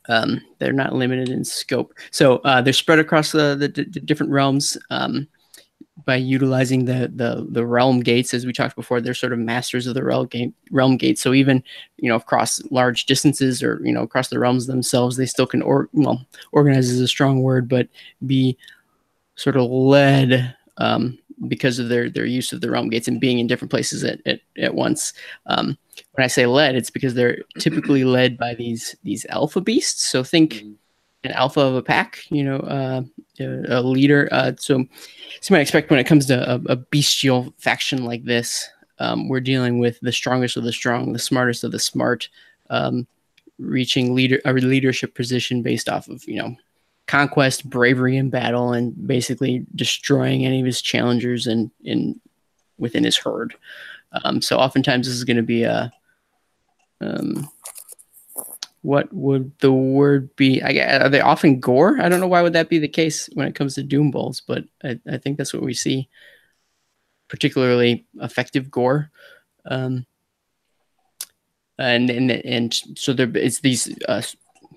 They're not limited in scope. So they're spread across the different realms by utilizing the realm gates. As we talked before, they're sort of masters of the realm gates. So even, across large distances or, across the realms themselves, they still can, organize is a strong word, but be sort of led because of their use of the realm gates and being in different places at once. When I say led, it's because they're typically led by these alpha beasts. So think an alpha of a pack, a leader. So you might expect when it comes to a bestial faction like this, we're dealing with the strongest of the strong, the smartest of the smart, reaching a leadership position based off of, conquest, bravery in battle, and basically destroying any of his challengers within his herd. So oftentimes this is going to be what would the word be? Are they often gore? I don't know why would that be the case when it comes to Doom Bulls, but I think that's what we see, particularly effective gore. And so it's these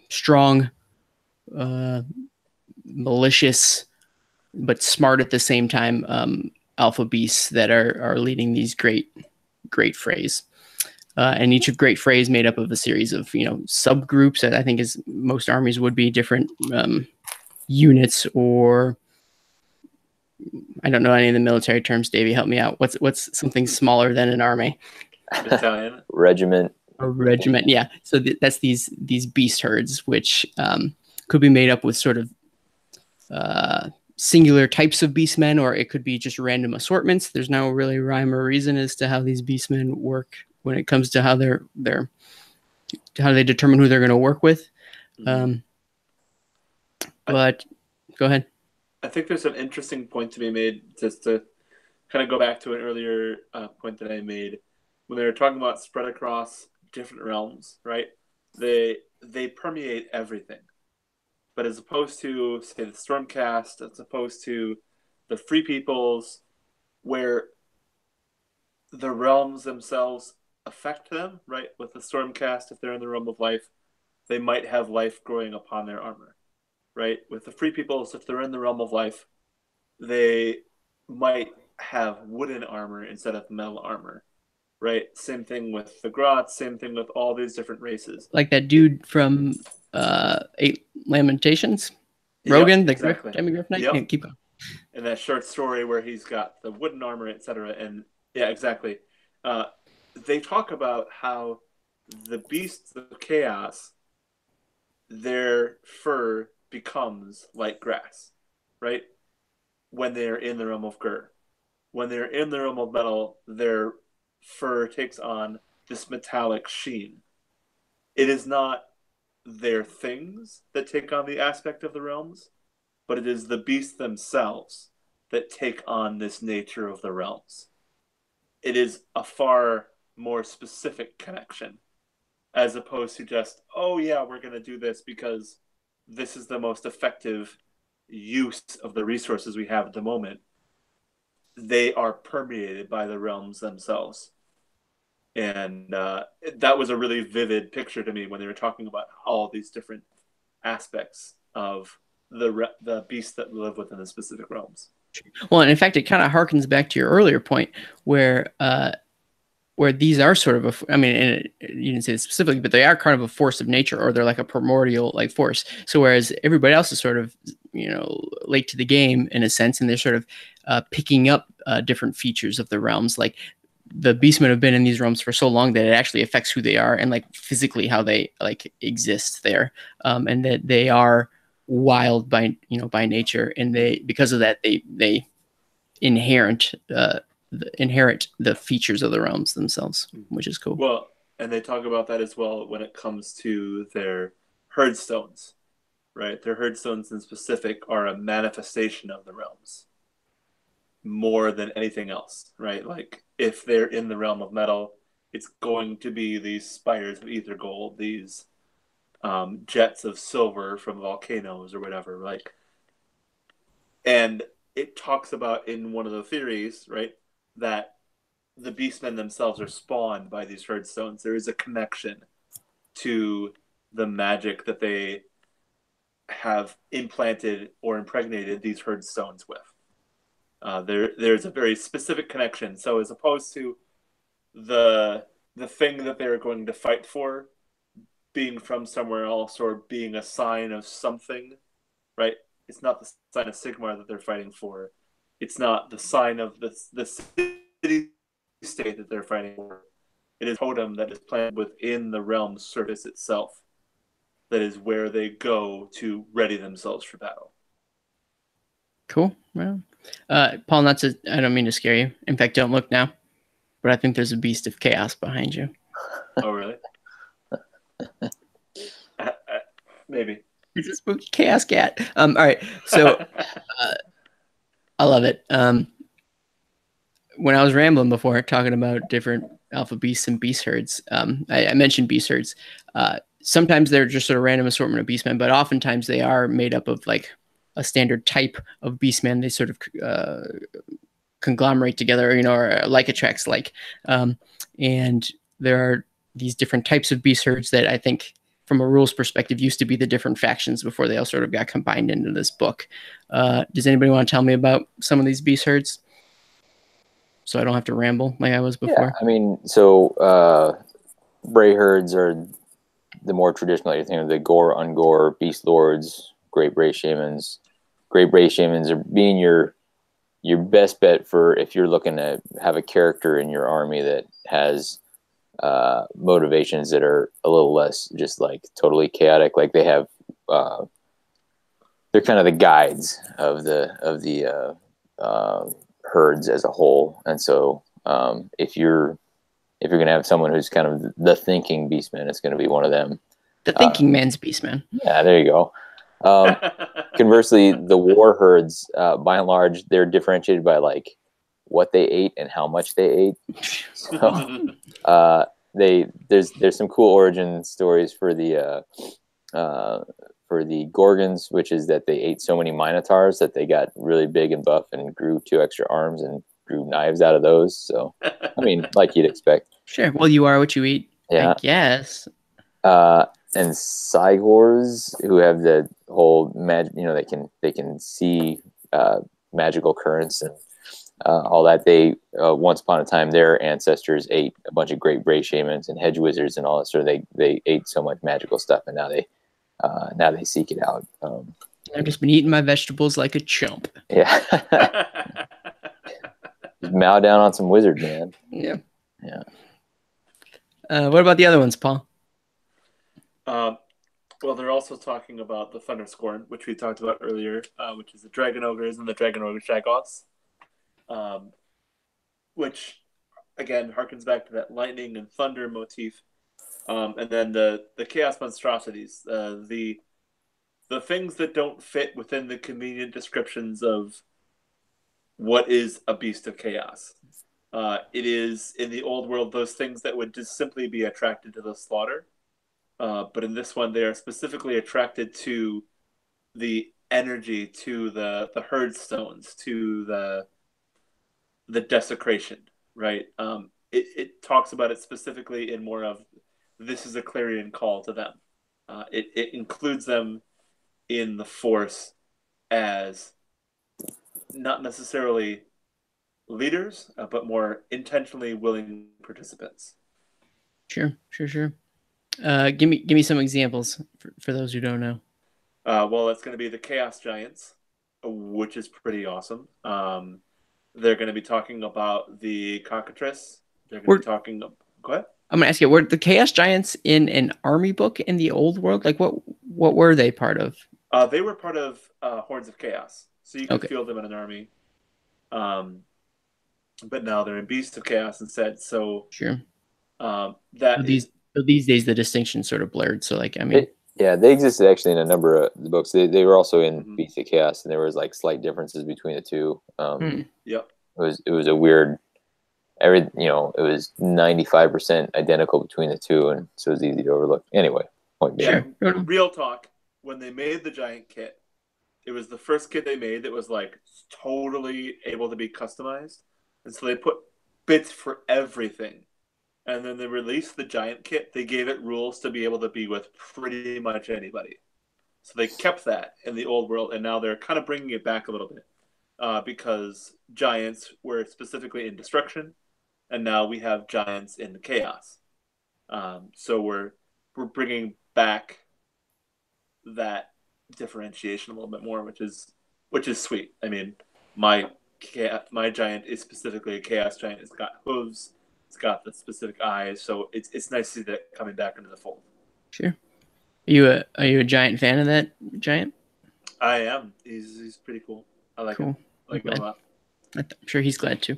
strong, malicious, but smart at the same time alpha beasts that are leading these great phrase. And each of great phrase made up of a series of subgroups that I think as most armies would be, different units, or I don't know any of the military terms. Davey, help me out. What's something smaller than an army? Battalion. Regiment. A regiment, yeah. So that's these beast herds, which could be made up with sort of singular types of beastmen, or it could be just random assortments. There's no really rhyme or reason as to how these beastmen work when it comes to how how they determine who they're going to work with. But go ahead. I think there's an interesting point to be made, just to kind of go back to an earlier point that I made when they were talking about spread across different realms, right? They permeate everything. But as opposed to, say, the Stormcast, as opposed to the Free Peoples, where the realms themselves affect them, right? With the Stormcast, if they're in the realm of life, they might have life growing upon their armor, right? With the Free Peoples, if they're in the realm of life, they might have wooden armor instead of metal armor, right? Same thing with the Grots, same thing with all these different races. Like that dude from 8 Lamentations, Rogan, yep, the exactly. Demigryph Knight. Yep. Yeah, keep going. In that short story where he's got the wooden armor, etc. And yeah, exactly. They talk about how the beasts of chaos, their fur becomes like grass, right? When they're in the realm of Gur. When they're in the realm of metal, their fur takes on this metallic sheen. It is not their things that take on the aspect of the realms, but it is the beasts themselves that take on this nature of the realms. It is a far more specific connection, as opposed to just, oh yeah, we're going to do this because this is the most effective use of the resources we have at the moment. They are permeated by the realms themselves. And that was a really vivid picture to me when they were talking about all these different aspects of the beasts that live within the specific realms. Well, and in fact, it kind of harkens back to your earlier point where where these are sort of a, I mean, and you didn't say this specifically, but they are kind of a force of nature, or they're like a primordial like force. So whereas everybody else is sort of, late to the game in a sense, and they're sort of picking up different features of the realms. Like the beastmen have been in these realms for so long that it actually affects who they are and like physically how they like exist there, and that they are wild by nature, and they because of that they inherit the features of the realms themselves, which is cool. Well, and they talk about that as well when it comes to their herd stones, right? Their herd stones in specific are a manifestation of the realms more than anything else, right? Like if they're in the realm of metal, it's going to be these spires of ether gold, these jets of silver from volcanoes or whatever, like. And it talks about in one of the theories, right, that the beastmen themselves are spawned by these herd stones. There is a connection to the magic that they have implanted or impregnated these herd stones with. There's a very specific connection. So as opposed to the thing that they're going to fight for being from somewhere else or being a sign of something, right? It's not the sign of Sigmar that they're fighting for. It's not the sign of the city state that they're fighting for. It is a totem that is planted within the realm's surface itself. That is where they go to ready themselves for battle. Cool. Well, Paul, I don't mean to scare you. In fact, don't look now. But I think there's a Beast of Chaos behind you. Oh, really? Maybe. It's a spooky chaos cat. All right. So I love it. When I was rambling before talking about different alpha beasts and beast herds, I mentioned beast herds. Sometimes they're just sort of random assortment of beastmen, but oftentimes they are made up of like a standard type of beastmen. They sort of conglomerate together, or like attracts like. And there are these different types of beast herds that I think, from a rules perspective, used to be the different factions before they all sort of got combined into this book. Does anybody want to tell me about some of these beast herds, so I don't have to ramble like I was before? Yeah, I mean, so Bray herds are the more traditional, the Gore, Ungore, Beast Lords, Great Bray Shamans. Great Bray Shamans are being your best bet for if you're looking to have a character in your army that has motivations that are a little less just like totally chaotic. Like they have, they're kind of the guides of the herds as a whole. And so if you're going to have someone who's kind of the thinking beastman, it's going to be one of them. The thinking man's beastman. Yeah, there you go. Conversely, the war herds, by and large, they're differentiated by like what they ate and how much they ate. So there's some cool origin stories for the Gorgons, which is that they ate so many minotaurs that they got really big and buff and grew 2 extra arms and grew knives out of those. So I mean, like you'd expect. Sure. Well, you are what you eat. Yeah. I guess. And Sigors, who have the whole magic, they can see magical currents and all that. They once upon a time, their ancestors ate a bunch of Great Bray Shamans and hedge wizards and all that. So they ate so much magical stuff, and now they seek it out. I've just been eating my vegetables like a chump. Yeah. Just mow down on some wizard, man. Yeah. Yeah. What about the other ones, Paul? Well, they're also talking about the Thunderscorn, which we talked about earlier, which is the Dragon Ogres and the Dragon Ogre Shaggoths, which, again, harkens back to that lightning and thunder motif. And then the Chaos Monstrosities, the things that don't fit within the convenient descriptions of what is a Beast of Chaos. It is, in the old world, those things that would just simply be attracted to the slaughter. But in this one, they are specifically attracted to the energy, to the herd stones, to the desecration, right? It talks about it specifically in more of, this is a clarion call to them. It includes them in the force as not necessarily leaders, but more intentionally willing participants. Sure. Give me some examples for those who don't know. Well, it's going to be the Chaos Giants, which is pretty awesome. They're going to be talking about the Cockatrice. They're going to be talking. Go ahead. I'm going to ask you, were the Chaos Giants in an army book in the old world? Like, what were they part of? They were part of Hordes of Chaos, so you could field them in an army. But now they're in Beasts of Chaos instead. So sure. These days the distinction sort of blurred. So like, I mean, they existed actually in a number of the books. They were also in Beasts of Chaos, and there was like slight differences between the two. Yep. It was a weird. It was 95% identical between the two, and so it was easy to overlook. Anyway, real talk. When they made the giant kit, it was the first kit they made that was like totally able to be customized, and so they put bits for everything. And then they released the giant kit. They gave it rules to be able to be with pretty much anybody. So they kept that in the old world, and now they're kind of bringing it back a little bit because giants were specifically in destruction, and now we have giants in the chaos. So we're bringing back that differentiation a little bit more, which is sweet. I mean, my giant is specifically a chaos giant. It's got hooves. It's got the specific eyes, so it's nice to see that coming back into the fold. Sure. Are you a giant fan of that giant? I am. He's pretty cool. I like him. I like him a lot. I'm sure he's glad too.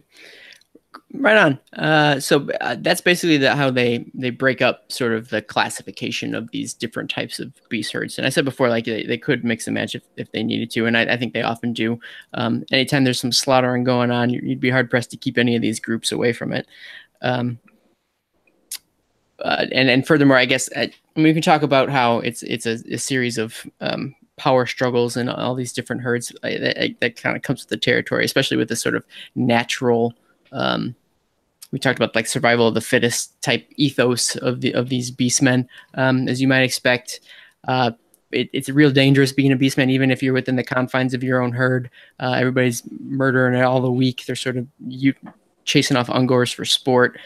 Right on. So that's basically how they break up sort of the classification of these different types of beast herds. And I said before, like they could mix and match if they needed to, and I think they often do. Anytime there's some slaughtering going on, you'd be hard pressed to keep any of these groups away from it. And furthermore, I guess we can talk about how it's a series of power struggles and all these different herds that kind of comes with the territory, especially with this sort of natural. We talked about like survival of the fittest type ethos of these beastmen, as you might expect. It's real dangerous being a beastman, even if you're within the confines of your own herd. Everybody's murdering it all the week. They're sort of chasing off ungors for sport.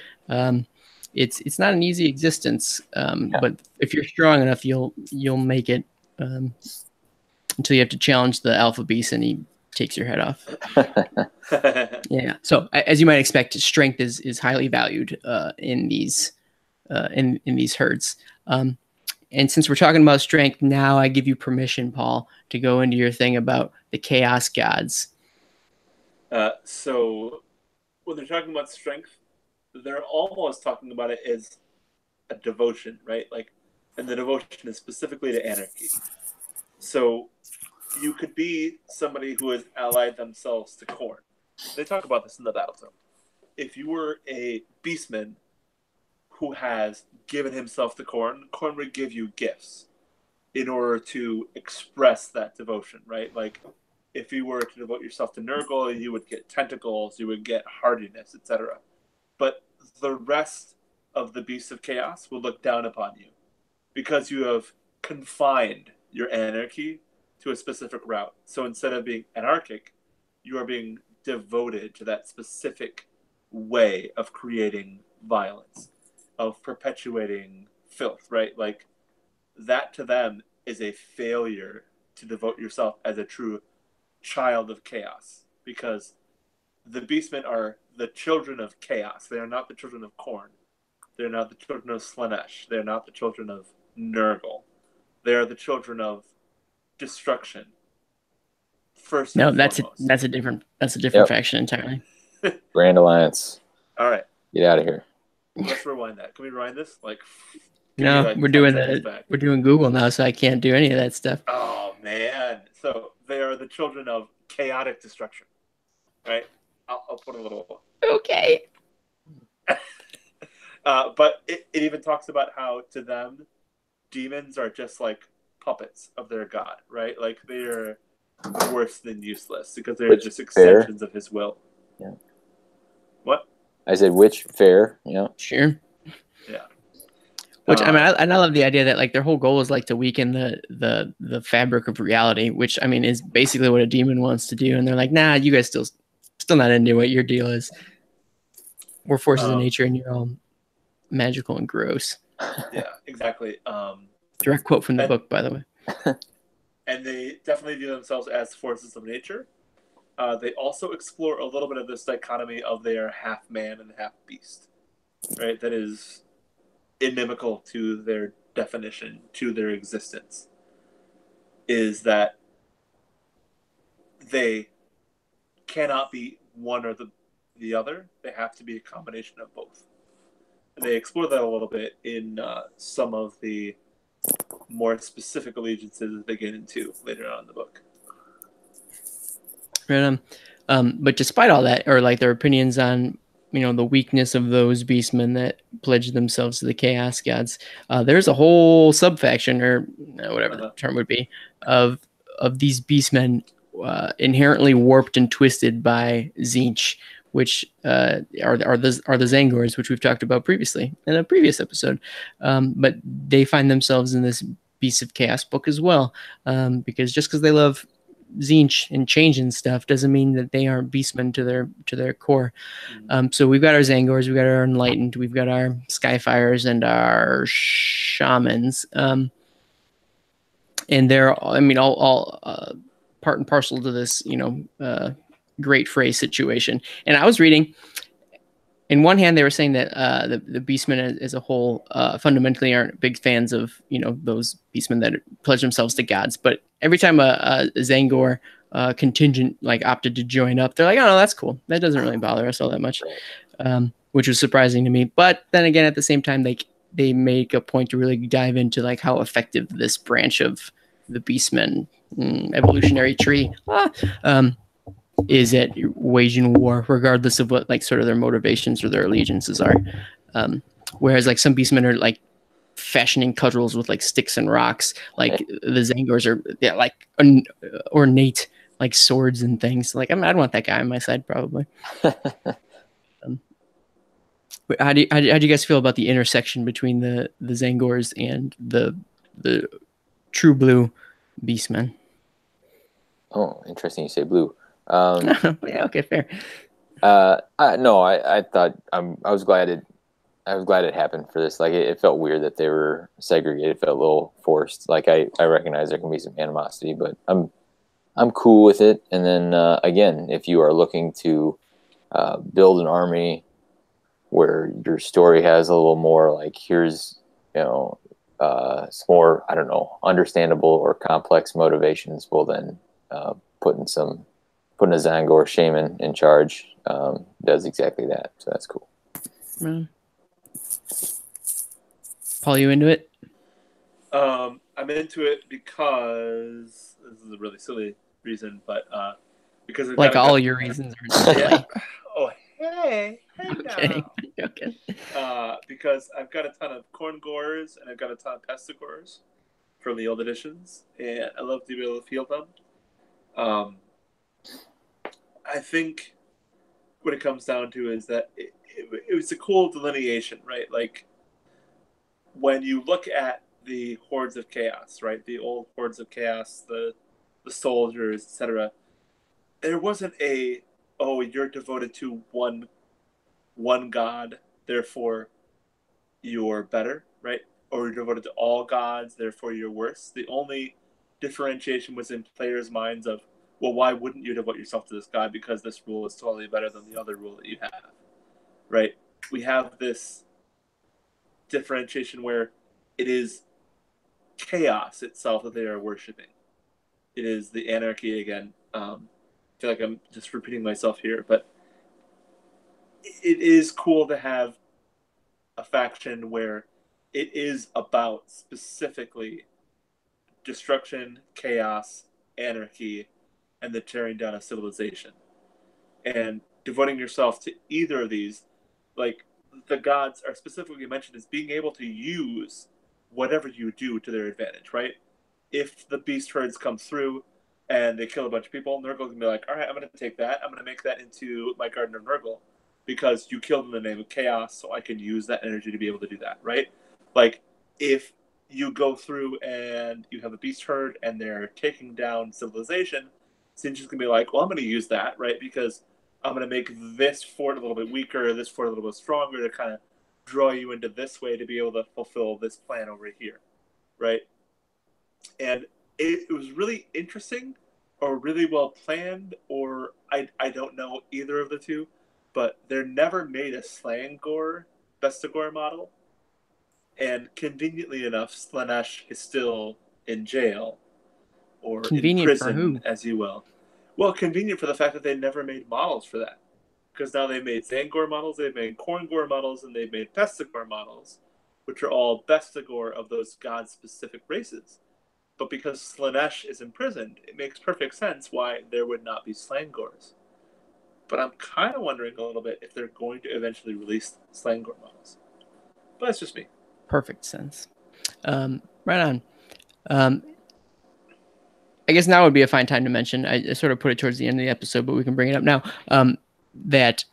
It's not an easy existence, but if you're strong enough, you'll make it until you have to challenge the alpha beast and he takes your head off. Yeah. So as you might expect, strength is highly valued in these herds. And since we're talking about strength, now I give you permission, Paul, to go into your thing about the chaos gods. So when they're talking about strength, they're almost talking about it as a devotion, right? Like, and the devotion is specifically to anarchy. So you could be somebody who has allied themselves to Khorne. They talk about this in the Battletome. If you were a beastman who has given himself to Khorne, Khorne would give you gifts in order to express that devotion, right? Like, if you were to devote yourself to Nurgle, you would get tentacles, you would get hardiness, etc. But the rest of the Beasts of Chaos will look down upon you because you have confined your anarchy to a specific route. So instead of being anarchic, you are being devoted to that specific way of creating violence, of perpetuating filth, right? Like, that to them is a failure to devote yourself as a true child of chaos, because the beastmen are the children of chaos. They are not the children of Khorne. They're not the children of Slaanesh. They're not the children of Nurgle. They are the children of destruction. First, no, that's a different faction entirely. Grand Alliance. All right, get out of here. Let's rewind that. Can we rewind this? No, we're doing that. We're doing Google now, so I can't do any of that stuff. Oh man! So they are the children of chaotic destruction, right? I'll put a little. Okay. But it even talks about how to them, demons are just like puppets of their god, right? Like, they are worse than useless because they're just extensions of his will. Yeah. What? I said which fair, yeah. Sure. Yeah. Which I love the idea that like their whole goal is like to weaken the fabric of reality, which I mean is basically what a demon wants to do. And they're like, nah, you guys still still not into what your deal is. We're forces of nature, and you're all magical and gross. Yeah, exactly. Direct quote from the book, by the way. And they definitely view themselves as forces of nature. They also explore a little bit of this dichotomy of they are half man and half beast, right? That is inimical to their definition, to their existence, is that they cannot be one or the other. They have to be a combination of both. And they explore that a little bit in some of the more specific allegiances that they get into later on in the book. Right on. But despite all that, or like their opinions on, the weakness of those beastmen that pledge themselves to the chaos gods, there's a whole subfaction, or whatever the term would be, of these beastmen inherently warped and twisted by Tzeentch, which are the Zangors, which we've talked about previously in a previous episode. But they find themselves in this Beasts of Chaos book as well, because just because they love Tzeentch and changing stuff doesn't mean that they aren't beastmen to their core. So we've got our Zangors, we've got our Enlightened, we've got our Skyfires, and our Shamans, and they're all part and parcel to this great Frey situation. And I was reading, in one hand, they were saying that the beastmen as a whole fundamentally aren't big fans of those beastmen that pledge themselves to gods. But every time a Zangor contingent opted to join up, they're like, "Oh no, that's cool. That doesn't really bother us all that much," which was surprising to me. But then again, at the same time, they make a point to really dive into how effective this branch of the beastmen evolutionary tree is at waging war, regardless of what sort of their motivations or their allegiances are. Whereas some beastmen are fashioning cudgels with sticks and rocks. The Zangors are ornate swords and things. I'd want that guy on my side probably. How do you guys feel about the intersection between the Zangors and the true blue beastmen? Oh, interesting. You say blue. Yeah, okay, fair. I thought I was glad it happened for this. It felt weird that they were segregated. It felt a little forced. I recognize there can be some animosity, but I'm cool with it. And then again, if you are looking to build an army where your story has a little more here's some more, I don't know, understandable or complex motivations, well then putting a Zangor shaman in charge does exactly that. So that's cool. Paul, you into it? I'm into it because this is a really silly reason, but because all your reasons are silly. Yeah. Oh, hey okay. now. Okay. Because I've got a ton of Corn Gores and I've got a ton of Pestigores from the old editions, and I love to be able to field them. I think what it comes down to is that it was a cool delineation, right? When you look at the Hordes of Chaos, right? The old Hordes of Chaos, the soldiers, etc. There wasn't you're devoted to one god, therefore you're better, right? Or you're devoted to all gods, therefore you're worse. The only differentiation was in players' minds of, well, why wouldn't you devote yourself to this god? Because this rule is totally better than the other rule that you have, right? We have this differentiation where it is chaos itself that they are worshiping. It is the anarchy again. I feel like I'm just repeating myself here, but it is cool to have a faction where it is about specifically destruction, chaos, anarchy, and the tearing down of civilization. And devoting yourself to either of these, the gods are specifically mentioned as being able to use whatever you do to their advantage, right? If the beast herds come through and they kill a bunch of people, Nurgle can be like, all right, I'm going to take that. I'm going to make that into my Garden of Nurgle because you killed in the name of chaos, so I can use that energy to be able to do that, right? If you go through and you have a beast herd and they're taking down civilization, Sinch is going to be like, well, I'm going to use that, right? Because I'm going to make this fort a little bit weaker, this fort a little bit stronger to kind of draw you into this way to be able to fulfill this plan over here, right? And it was really interesting or really well planned, or I don't know either of the two, but they're never made a Slangor Bestigor model. And conveniently enough, Slanesh is still in jail or Convenient in for prison, who? as you will. Well, convenient for the fact that they never made models for that. Because now they've made Zangor models, they've made Korngor models, and they've made Pestigor models, which are all Bestigor of those god-specific races. But because Slanesh is imprisoned, it makes perfect sense why there would not be Slangors. But I'm kind of wondering a little bit if they're going to eventually release Slangor models. But that's just me. Perfect sense. Right on. I guess now would be a fine time to mention. I sort of put it towards the end of the episode, but we can bring it up now. That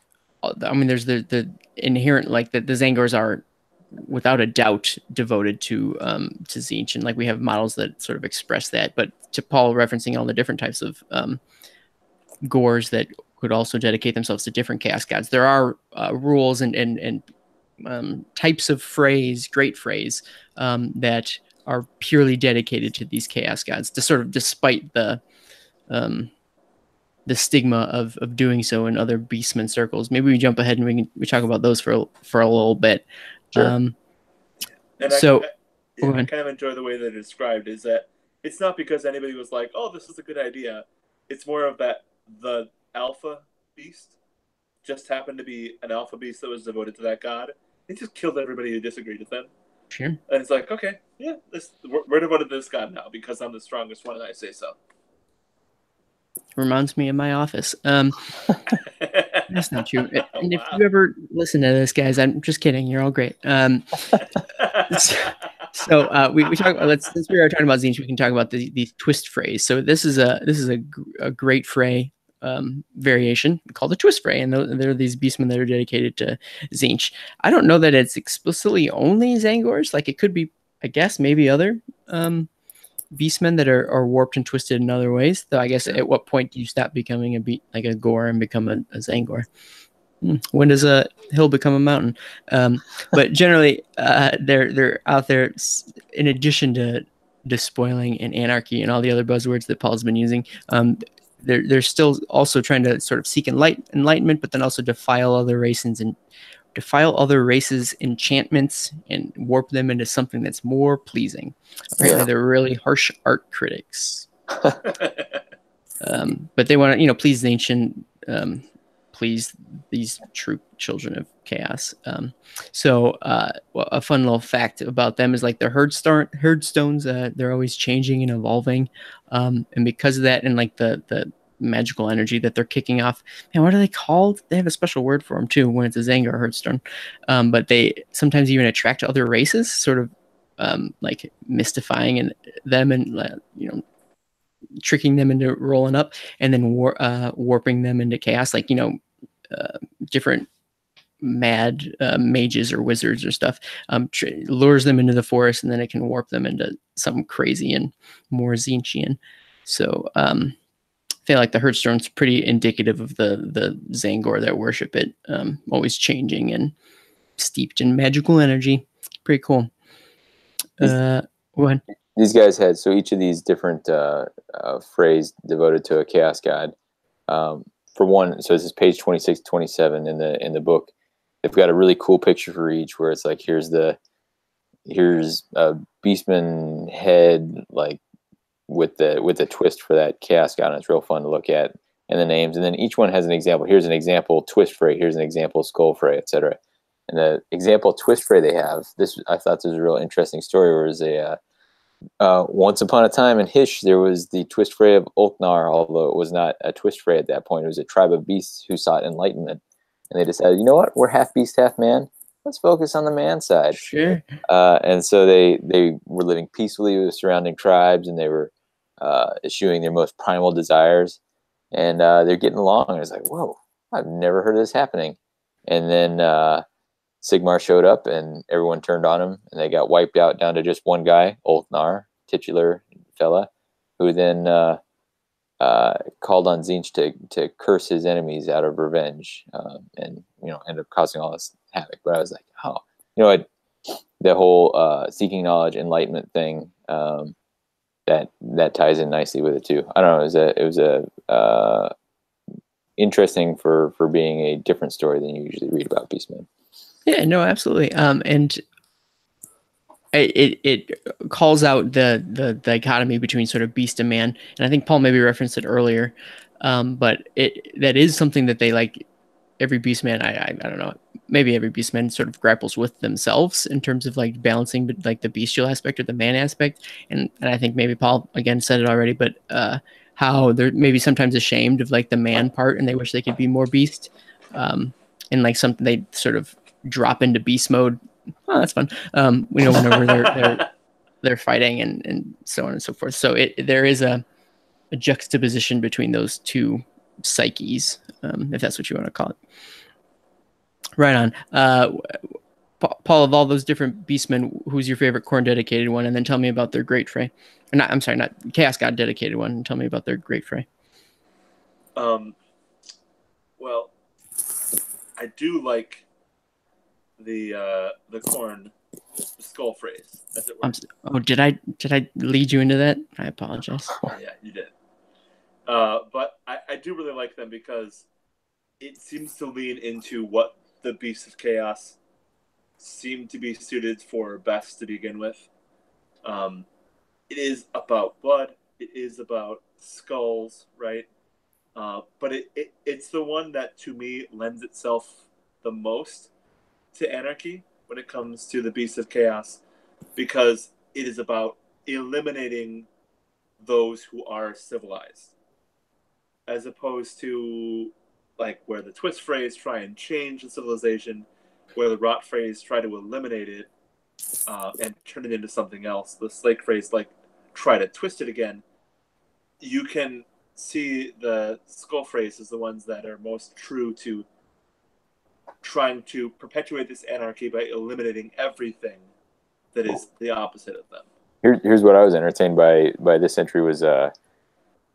I mean, there's the inherent like the Zangors are without a doubt devoted to Tzeentch, and like we have models that sort of express that. But to Paul referencing all the different types of gores that could also dedicate themselves to different chaos gods, there are rules and types of great phrase that are purely dedicated to these chaos gods, to sort of despite the stigma of doing so in other beastman circles. Maybe we jump ahead and we talk about those for a little bit. Sure. And So I kind of enjoy the way that it's described is that it's not because anybody was like, oh, this is a good idea. It's more of that the alpha beast just happened to be an alpha beast that was devoted to that god. It just killed everybody who disagreed with them. Sure. And it's like, okay, yeah, we're devoted to this god now because I'm the strongest one and I say so. Reminds me of my office. That's not true. And if Wow. you ever listen to this, guys, I'm just kidding. You're all great. So we talk. Since we are talking about Tzeentch, we can talk about these twist phrase. So this is a great fray variation called a twist fray, and there are these beastmen that are dedicated to Tzeentch. I don't know that it's explicitly only Zangors. Like it could be, I guess, maybe other beastmen that are warped and twisted in other ways. Though I guess at what point do you stop becoming a gore and become a Zangor? When does a hill become a mountain? But generally, they're out there. In addition to despoiling and anarchy and all the other buzzwords that Paul's been using, they're still also trying to sort of seek enlightenment, but then also defile other races enchantments and warp them into something that's more pleasing. Apparently, they're really harsh art critics. But they want to, please the ancient. Please these true children of chaos. So a fun little fact about them is like their herdstones, they're always changing and evolving. And because of that and like the magical energy that they're kicking off, man, what are they called? They have a special word for them too when it's a Zangor herdstone. But they sometimes even attract other races, sort of like mystifying them and tricking them into rolling up and then warping them into chaos, like different mad mages or wizards or stuff, lures them into the forest, and then it can warp them into something crazy and more Tzeentchian. So I feel like the herdstone's pretty indicative of the Zangor that worship it, always changing and steeped in magical energy. Pretty cool. Go ahead. These guys had, so each of these different phrase devoted to a chaos god. For one, so this is page 26, 27 in the book. They've got a really cool picture for each, where it's like here's a beastman head, like with the twist for that chaos god, and it's real fun to look at, and the names, and then each one has an example. Here's an example twist fray. Here's an example skull fray, etc. And the example twist fray they have, this I thought this was a real interesting story. Where it was once upon a time in Hish, there was the twist fray of Ulknar, although it was not a twist fray at that point. It was a tribe of beasts who sought enlightenment. And they decided, you know what? We're half beast, half man. Let's focus on the man side. Sure. And so they were living peacefully with the surrounding tribes, and they were eschewing their most primal desires. And they're getting along. And it's like, whoa, I've never heard of this happening. And then Sigmar showed up, and everyone turned on him, and they got wiped out down to just one guy, Ulknar, titular fella, who then called on Tzeentch to curse his enemies out of revenge, and end up causing all this havoc. But I was like, oh, the whole seeking knowledge, enlightenment thing, that ties in nicely with it too. I don't know. It was a interesting for being a different story than you usually read about Beastmen. Yeah, no, absolutely. And it calls out the dichotomy between sort of beast and man, and I think Paul maybe referenced it earlier, but that is something that they like. Every beastman, I don't know, maybe every beastman sort of grapples with themselves in terms of like balancing like the bestial aspect or the man aspect, and I think maybe Paul again said it already, but how they're maybe sometimes ashamed of like the man part, and they wish they could be more beast, and like something they sort of drop into beast mode. Oh, that's fun. Whenever they're fighting and so on and so forth. So there is a juxtaposition between those two psyches, if that's what you want to call it. Right on. Paul, of all those different beastmen, who's your favorite Khorne dedicated one? And then tell me about their Great Fray. Or not, I'm sorry, not Chaos God dedicated one. And tell me about their Great Fray. Well, I do like the Khorne skull phrase, as it were. Did I lead you into that? I apologize. Yeah, you did. But I do really like them because it seems to lean into what the Beasts of Chaos seem to be suited for best to begin with. It is about blood. It is about skulls, right? But it's the one that, to me, lends itself the most to anarchy when it comes to the Beasts of Chaos, because it is about eliminating those who are civilized, as opposed to like where the twist phrase try and change the civilization, where the rot phrase try to eliminate it and turn it into something else. The slake phrase like try to twist it again. You can see the skull phrase as the ones that are most true to trying to perpetuate this anarchy by eliminating everything that is the opposite of them. Here's what I was entertained by this entry was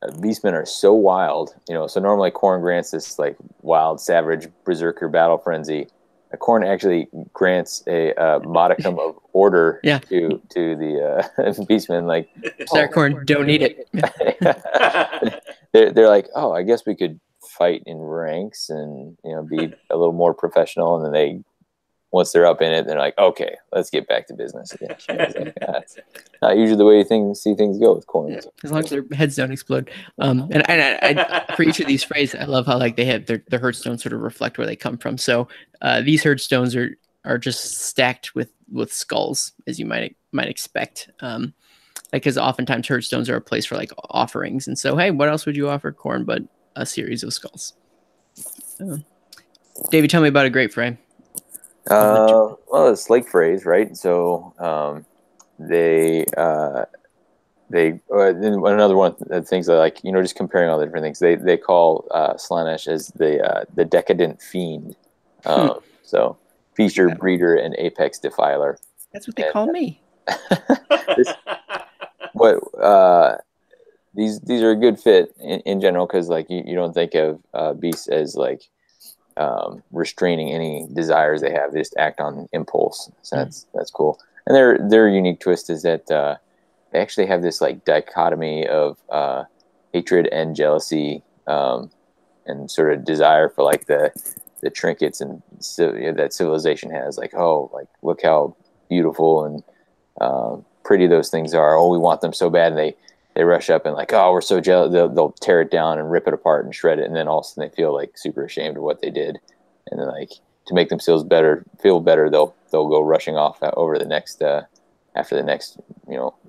Beastmen are so wild, so normally Khorne grants this like wild, savage, berserker battle frenzy. Khorne actually grants a modicum of order to the Beastmen. Like, sorry, Khorne, don't eat it. they're like, oh, I guess we could fight in ranks and be a little more professional, and then once they're up in it, they're like, okay, let's get back to business again. Like, that's not usually the way you see things go with Khorne. Yeah, as long as their heads don't explode. And I for each of these phrases, I love how like they have their hearthstones sort of reflect where they come from. So these hearthstones are just stacked with skulls, as you might expect. Because oftentimes hearthstones are a place for like offerings. And so, hey, what else would you offer Khorne but a series of skulls? Davey, tell me about a Great Fray. Well, it's Slake phrase, right? So then another one of the things I like, just comparing all the different things. They call Slaanesh as the decadent fiend. So feature, breeder, and apex defiler. That's what they call me. These are a good fit in general, because like you don't think of beasts as like restraining any desires they have. They just act on impulse. So that's cool. And their unique twist is that they actually have this like dichotomy of hatred and jealousy, and sort of desire for like the trinkets and that civilization has. Like, oh, like look how beautiful and pretty those things are. Oh, we want them so bad, and they rush up and like, oh, we're so jealous. They'll tear it down and rip it apart and shred it, and then all of a sudden they feel like super ashamed of what they did, and then like to make themselves feel better, they'll go rushing off over the next after the next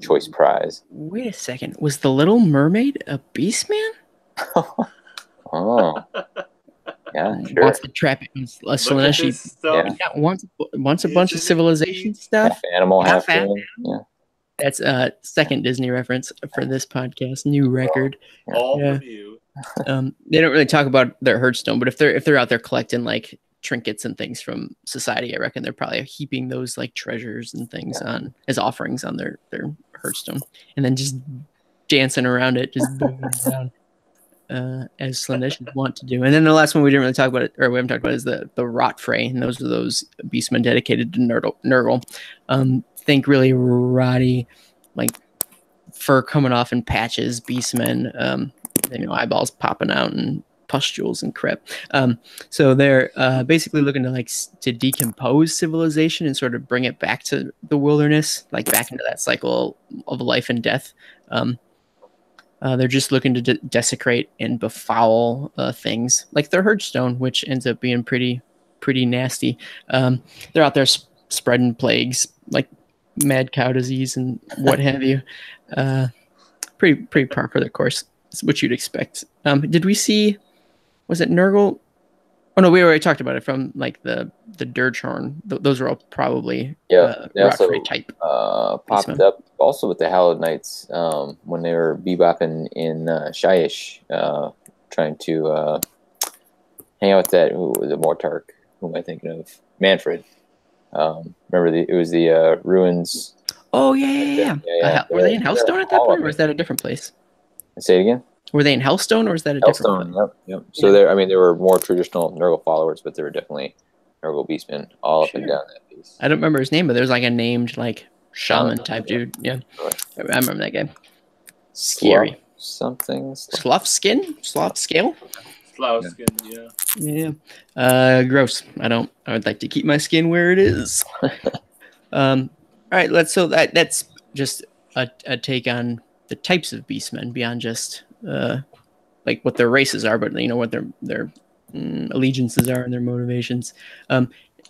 choice prize. Wait a second, was the Little Mermaid a beastman? Oh, yeah, sure. Wants to trap it. Wants a bunch of civilization stuff. Half animal, half human. Yeah. That's a second Disney reference for this podcast. New record. All from you. They don't really talk about their hearthstone, but if they're out there collecting like trinkets and things from society, I reckon they're probably heaping those like treasures and things on as offerings on their hearthstone, and then just dancing around it, just booming down. as Slaaneshians want to do. And then the last one we didn't really talk about, or we haven't talked about, is the Rot Fray, and those are those beastmen dedicated to Nurgle. Think really rotty, like fur coming off in patches, beastmen, eyeballs popping out and pustules and crap. So they're basically looking to decompose civilization and sort of bring it back to the wilderness, like back into that cycle of life and death. They're just looking to desecrate and befoul things like their Hearthstone, which ends up being pretty nasty. They're out there spreading plagues like mad cow disease and what have you. Pretty par for the course. It's what you'd expect. Did we see? Was it Nurgle? Oh no, we already talked about it from like the Dirge Horn. Those are all probably they also type. Popped up also with the Hallowed Knights when they were bebopping in Shyish, trying to hang out with that. Who was it? Mortark. Who am I thinking of? Manfred. Remember it was the ruins. Oh yeah. Were they in Hellstone at that point, or was that a different place? Say it again. Were they in Hellstone, or is that a different place? Yep. So they were more traditional Nurgle followers, but they were definitely Nurgle beastmen all up and down that piece. I don't remember his name, but there's like a named like shaman type dude. Yeah, I remember that guy. Scary. Sloth skin? Sloth scale? Sloth skin, yeah. Gross. I would like to keep my skin where it is. All right, that's just a take on the types of beastmen beyond just like what their races are, but what their allegiances are and their motivations.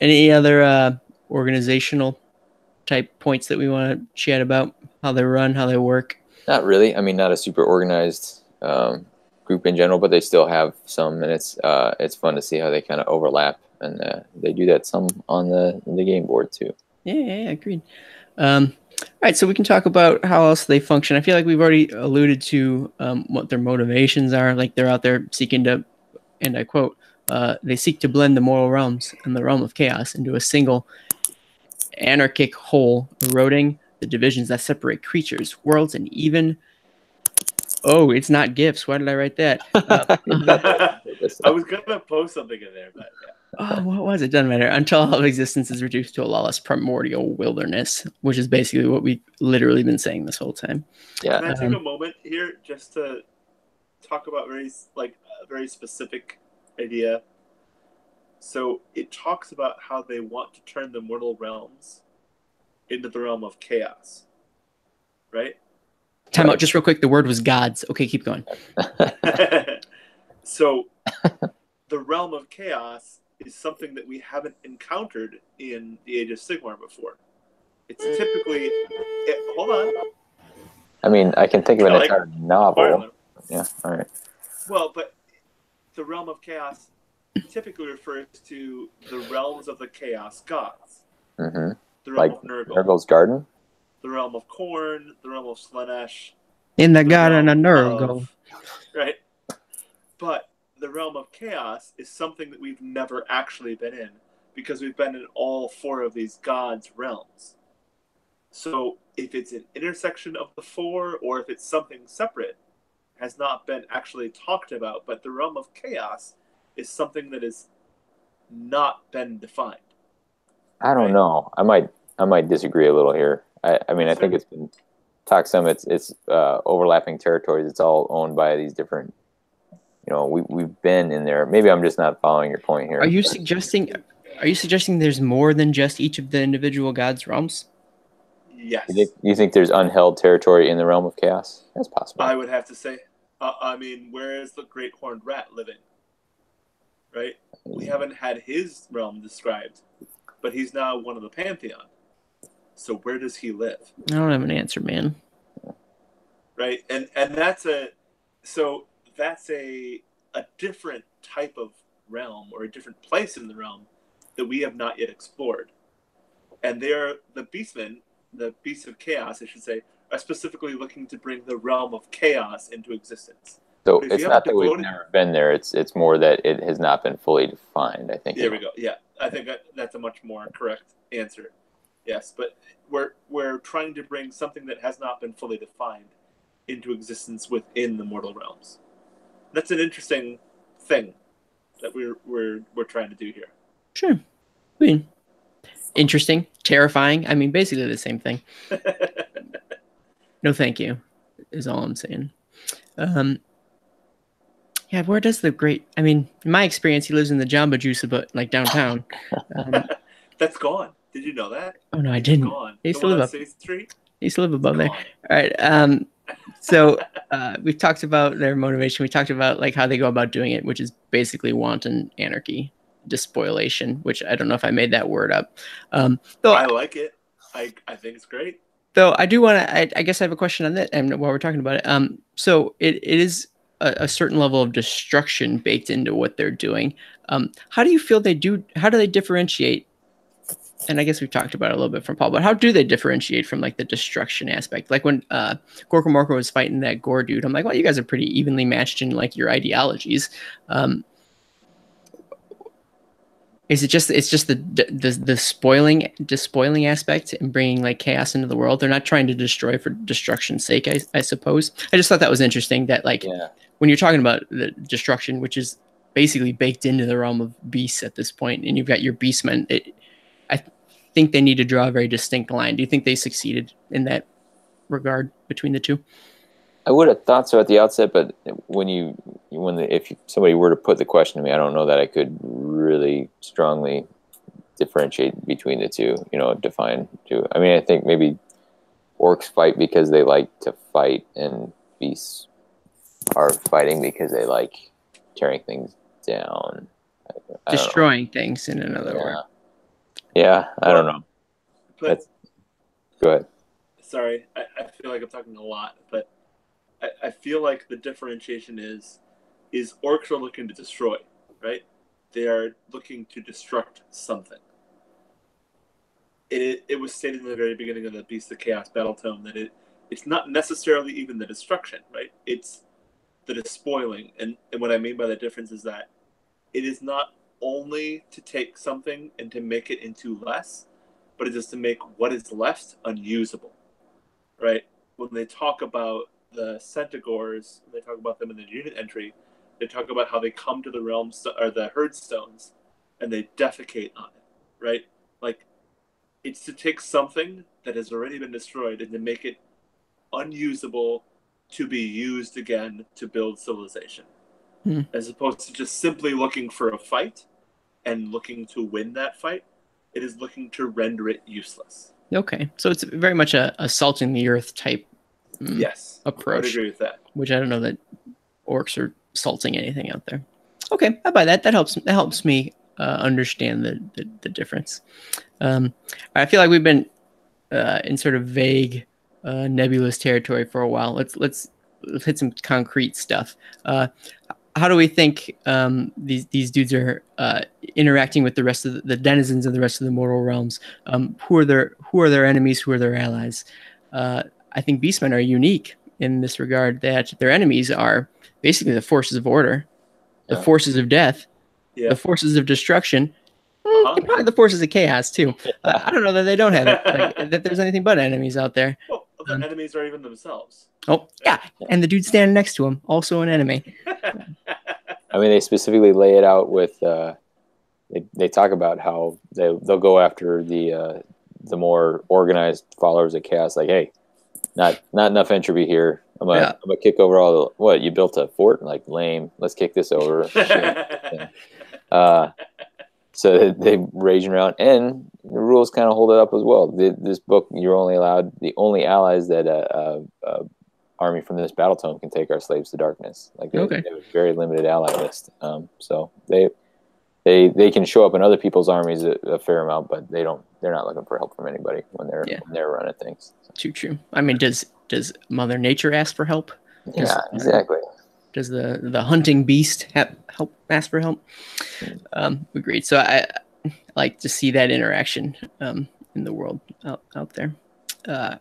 Any other organizational type points that we want to chat about? How they run, how they work? Not really. I mean, not a super organized group in general, but they still have some, and it's fun to see how they kind of overlap, and they do that some on the game board too. Yeah, agreed. All right, so we can talk about how else they function. I feel like we've already alluded to what their motivations are. Like they're out there seeking to, and I quote, they seek to blend the moral realms and the realm of chaos into a single anarchic whole, eroding the divisions that separate creatures, worlds, and even... Oh, it's not gifts. Why did I write that? I was going to post something in there, but yeah. Oh, what was it? Doesn't matter. Until all of existence is reduced to a lawless primordial wilderness, which is basically what we've literally been saying this whole time. Yeah. Can I take a moment here just to talk about a very specific idea? So it talks about how they want to turn the mortal realms into the realm of chaos, right? Time out, just real quick. The word was gods. Okay, keep going. So the realm of chaos is something that we haven't encountered in the Age of Sigmar before. It's typically... hold on. I mean, I can think of an entire novel. Yeah, all right. Well, but the realm of chaos typically refers to the realms of the chaos gods. Mm-hmm. The realm of Nurgle. Nurgle's Garden? The realm of Khorne, the realm of Slaanesh. In the garden of Nurgle. Right. But the realm of chaos is something that we've never actually been in, because we've been in all four of these gods' realms. So if it's an intersection of the four, or if it's something separate, has not been actually talked about. But the realm of chaos is something that has not been defined. I don't know. I might disagree a little here. I mean, I think it's been talked some. It's overlapping territories. It's all owned by these different. We've been in there. Maybe I'm just not following your point here. Are you suggesting there's more than just each of the individual gods' realms? Yes. You think there's unheld territory in the realm of chaos? That's possible. I would have to say. I mean, where is the Great Horned Rat living? Right? We haven't had his realm described, but he's now one of the Pantheon. So where does he live? I don't have an answer, man. Right? And that's a different type of realm, or a different place in the realm that we have not yet explored. And they're the Beastmen, the Beasts of Chaos, I should say, are specifically looking to bring the realm of chaos into existence. So it's not that we've never been there. It's more that it has not been fully defined, I think. There we go. Yeah, I think that's a much more correct answer. Yes, but we're trying to bring something that has not been fully defined into existence within the mortal realms. that's an interesting thing that we're trying to do here. Sure. I mean, interesting, terrifying. I mean, basically the same thing. No, thank you, is all I'm saying. Yeah, where does the great? I mean, in my experience, he lives in the Jamba Juice, but like downtown. That's gone. Did you know that? Oh no, I didn't. Gone. He used to live up. State Street. He used to live above there. All right. So we've talked about their motivation. We talked about like how they go about doing it, which is basically wanton anarchy, despoilation. Which I don't know if I made that word up. Though I like it. I think it's great. Though I do want to. I guess I have a question on that. And while we're talking about it, so it is a certain level of destruction baked into what they're doing. How do you feel they do? How do they differentiate? And I guess we've talked about it a little bit from Paul, but how do they differentiate from like the destruction aspect? Like when Gorka Morka was fighting that gore dude, I'm like, well, you guys are pretty evenly matched in like your ideologies. Is it just the despoiling aspect and bringing like chaos into the world? They're not trying to destroy for destruction's sake, I suppose. I just thought that was interesting that like when you're talking about the destruction, which is basically baked into the realm of beasts at this point, and you've got your beastmen, I think they need to draw a very distinct line. Do you think they succeeded in that regard between the two? I would have thought so at the outset, but if somebody were to put the question to me, I don't know that I could really strongly differentiate between the two. Define two. I mean, I think maybe orcs fight because they like to fight, and beasts are fighting because they like tearing things down, destroying things. In another word. Yeah, I don't know. Go ahead. Sorry, I feel like I'm talking a lot, but I feel like the differentiation is orcs are looking to destroy, right? They are looking to destruct something. It was stated in the very beginning of the Beasts of Chaos Battletome that it's not necessarily even the destruction, right? It's the despoiling. And what I mean by the difference is that it is not only to take something and to make it into less, but it is to make what is left unusable, right? When they talk about the Centaurs, when they talk about them in the unit entry, they talk about how they come to the realms or the herd stones and they defecate on it, right? Like, it's to take something that has already been destroyed and to make it unusable to be used again to build civilization, as opposed to just simply looking for a fight and looking to win that fight. It is looking to render it useless. Okay, so it's very much a salting the earth type approach. I would agree with that. Which I don't know that orcs are salting anything out there. Okay, I buy that. That helps me understand the difference. I feel like we've been in sort of vague, nebulous territory for a while. Let's hit some concrete stuff. How do we think these dudes are interacting with the rest of the denizens of the rest of the mortal realms? Who are their enemies? Who are their allies? I think beastmen are unique in this regard, that their enemies are basically the forces of order, the forces of death, the forces of destruction, and probably the forces of chaos too. I don't know that they don't have it, like, that there's anything but enemies out there. Well, the enemies are even themselves. Oh, yeah, and the dude standing next to him, also an enemy. I mean, they specifically lay it out with. They talk about how they'll go after the more organized followers of chaos. Like, hey, not enough entropy here. I'm gonna kick over all the. What, you built a fort? Like, lame. Let's kick this over. So they raging around, and the rules kind of hold it up as well. This book, you're only allowed, the only allies that army from this battle tome can take are slaves to darkness. Like, they have a very limited ally list. So they can show up in other people's armies a fair amount, but they're not looking for help from anybody when they're running things. Too true. I mean, does Mother Nature ask for help? Exactly. Does the hunting beast help ask for help? Agreed. So I like to see that interaction in the world out there. All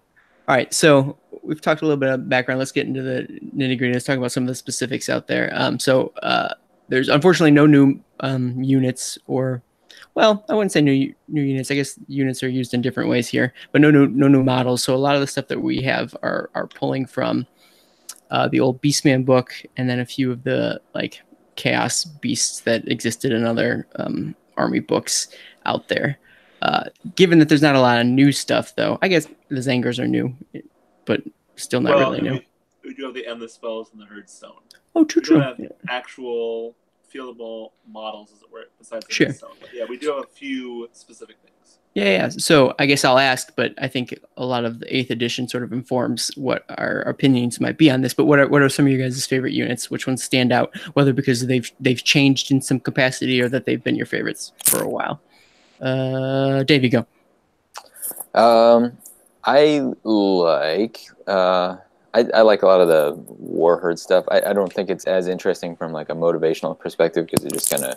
right. So we've talked a little bit of background. Let's get into the nitty gritty. Let's talk about some of the specifics out there. So there's unfortunately no new units, or, well, I wouldn't say new units. I guess units are used in different ways here, but no new models. So a lot of the stuff that we have are pulling from the old Beastman book, and then a few of the like chaos beasts that existed in other army books out there. Given that there's not a lot of new stuff, though, I guess the Zangars are new, but still not really new. We do have the Endless Spells and the Herdstone. Oh, true. We don't have actual fieldable models, as it were, besides the Herdstone. But yeah, we do have a few specific things. Yeah. So I guess I'll ask, but I think a lot of the 8th edition sort of informs what our opinions might be on this. But what are some of your guys' favorite units? Which ones stand out, whether because they've changed in some capacity or that they've been your favorites for a while? Davey, go. I like I like a lot of the Warherd stuff. I don't think it's as interesting from like a motivational perspective because it's just kind of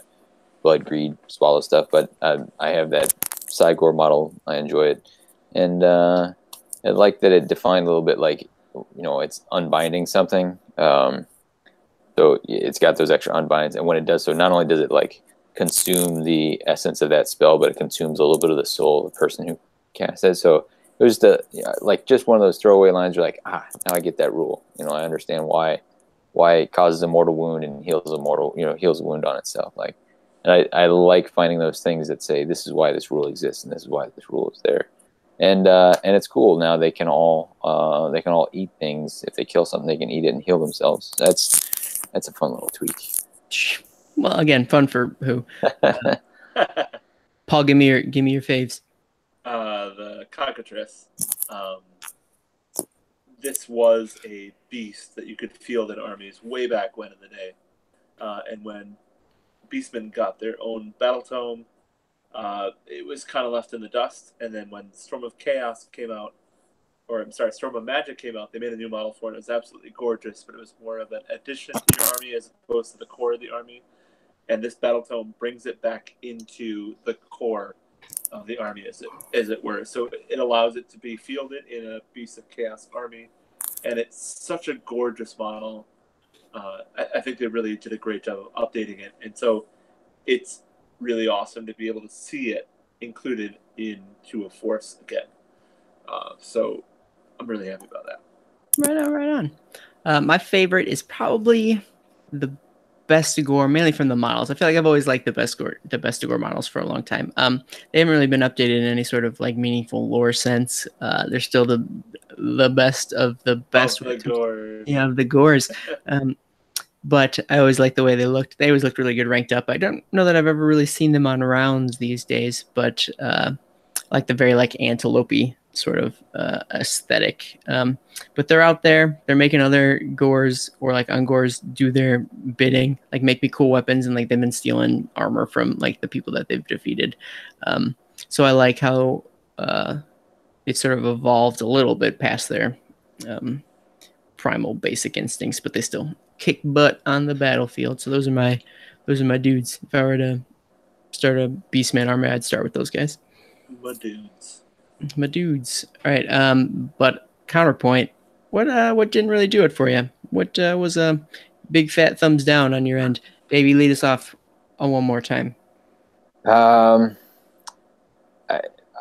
blood, greed, swallow stuff. But I have that Sigmar model. I enjoy it, and I like that it defined a little bit like it's unbinding something. So it's got those extra unbinds, and when it does so, not only does it like consume the essence of that spell, but it consumes a little bit of the soul of the person who casts it. So it was like just one of those throwaway lines. You're like, now I get that rule. I understand why it causes a mortal wound and heals a wound on itself. Like, and I like finding those things that say this is why this rule exists and this is why this rule is there. And it's cool. Now they can all eat things. If they kill something, they can eat it and heal themselves. That's a fun little tweak. Well, again, fun for who? Paul, give me your faves. The cockatrice. This was a beast that you could field in armies way back when in the day, and when Beastmen got their own Battletome, it was kind of left in the dust. And then when Storm of Chaos came out, Storm of Magic came out, they made a new model for it. It was absolutely gorgeous, but it was more of an addition to your army as opposed to the core of the army. And this Battletome brings it back into the core of the army, as it were. So it allows it to be fielded in a Beasts of Chaos army, and it's such a gorgeous model. I think they really did a great job of updating it, and so it's really awesome to be able to see it included into a force again. So I'm really happy about that. Right on. My favorite is probably the Bestigor, mainly from the models. I feel like I've always liked the Bestigor models for a long time. They haven't really been updated in any sort of like meaningful lore sense. They're still the best of the best. Of the Gores. Yeah, of the Gores. But I always liked the way they looked. They always looked really good ranked up. I don't know that I've ever really seen them on rounds these days, but like the very like antelope-y sort of aesthetic. But they're out there. They're making other Gores or like Ungors do their bidding, like make me cool weapons, and like they've been stealing armor from like the people that they've defeated. So I like how it sort of evolved a little bit past their primal basic instincts, but they still kick butt on the battlefield. So those are my dudes. If I were to start a Beastman army, I'd start with those guys. My dudes. All right. But counterpoint, what didn't really do it for you? What was a big fat thumbs down on your end? Davey, lead us off one more time. I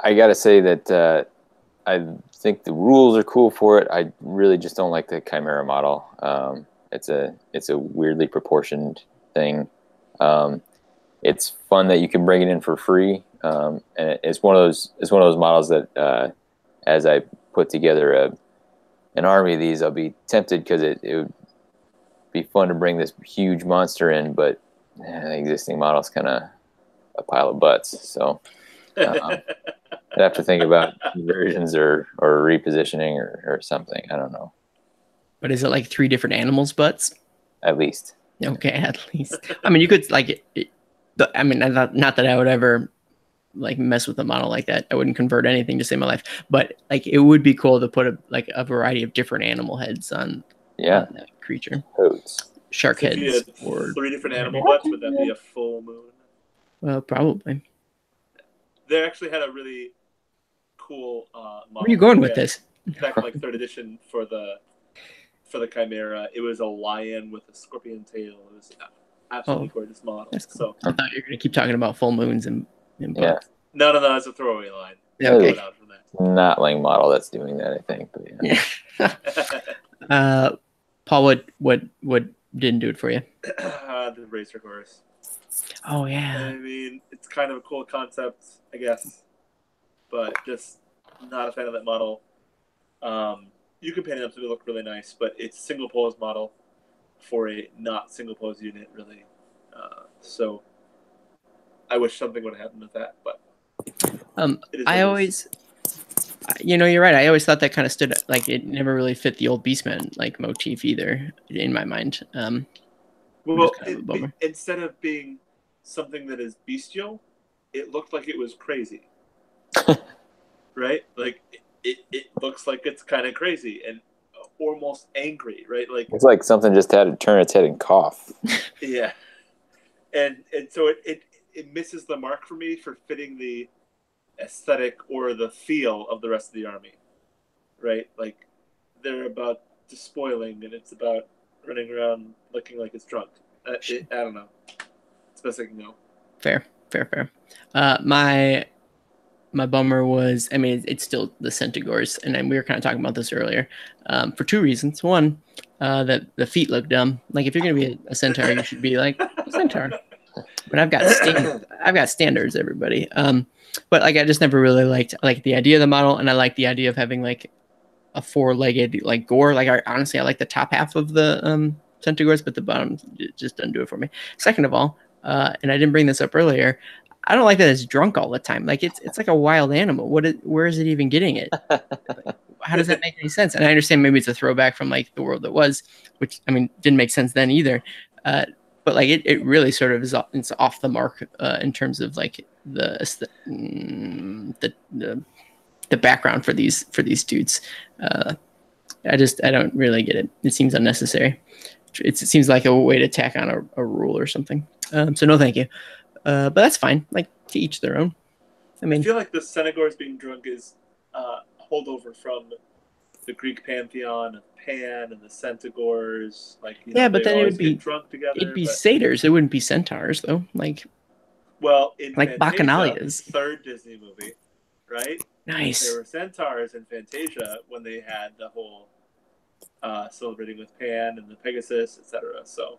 gotta say that I think the rules are cool for it. I really just don't like the Chimera model. It's a weirdly proportioned thing. It's fun that you can bring it in for free. And it's one of those models that as I put together an army of these, I'll be tempted because it would be fun to bring this huge monster in, but the existing model is kind of a pile of butts. So I'd have to think about conversions or repositioning or something. I don't know. But is it like 3 different animals' butts? At least. Okay, at least. I mean, you could like. I mean, not that I would ever like mess with a model like that. I wouldn't convert anything to save my life. But like, it would be cool to put a variety of different animal heads on that creature. Toads. Shark So heads. if you had or 3 different animal butts, would that be a full moon? Well, probably. They actually had a really cool model. Where are you going with this? Back in like 3rd edition for the Chimera, it was a lion with a scorpion tail. It was absolutely gorgeous model. Cool. So I thought you were going to keep talking about full moons and butts. No, that's a throwaway line. Yeah, okay. Not Lang model that's doing that, I think. But yeah. Paul, what didn't do it for you? The racer course. Oh yeah. I mean, it's kind of a cool concept, I guess, but just not a fan of that model. You can paint it up to look really nice, but it's single pose model for a not single pose unit, really. So I wish something would have happened with that, but I always, you're right. I always thought that kind of stood like it never really fit the old Beastman like motif either in my mind. Well, instead of being something that is bestial, it looked like it was crazy, right? Like it looks like it's kind of crazy and almost angry, right? Like it's like something just had to turn its head and cough. Yeah, and so it misses the mark for me for fitting the aesthetic or the feel of the rest of the army, right? Like they're about despoiling and it's about running around looking like it's drunk. I don't know. It's best I can go. Fair. My bummer was, I mean, it's still the Centaurs, and we were kind of talking about this earlier, for two reasons. One, that the feet look dumb. Like if you're gonna be a centaur, you should be like a centaur. But I've got standards, everybody. But like I just never really liked the idea of the model, and I like the idea of having like a four-legged like gore. Like honestly, I like the top half of the Centaurs, but the bottom just doesn't do it for me. Second of all, and I didn't bring this up earlier, I don't like that it's drunk all the time. Like it's like a wild animal. Where is it even getting it? How does that make any sense? And I understand maybe it's a throwback from like the world that was, which I mean didn't make sense then either. But like it really sort of is it's off the mark in terms of like the background for these dudes. I don't really get it. It seems unnecessary. It seems like a way to tack on a rule or something. So no, thank you. But that's fine. Like to each their own. I feel like the Centaurs being drunk is a holdover from the Greek pantheon of Pan and the Centaurs. Like but then it would be drunk together. It'd be satyrs. It wouldn't be centaurs though. Like in like Bacchanalia's third Disney movie, right? Nice. There were centaurs in Fantasia when they had the whole celebrating with Pan and the Pegasus, etc. So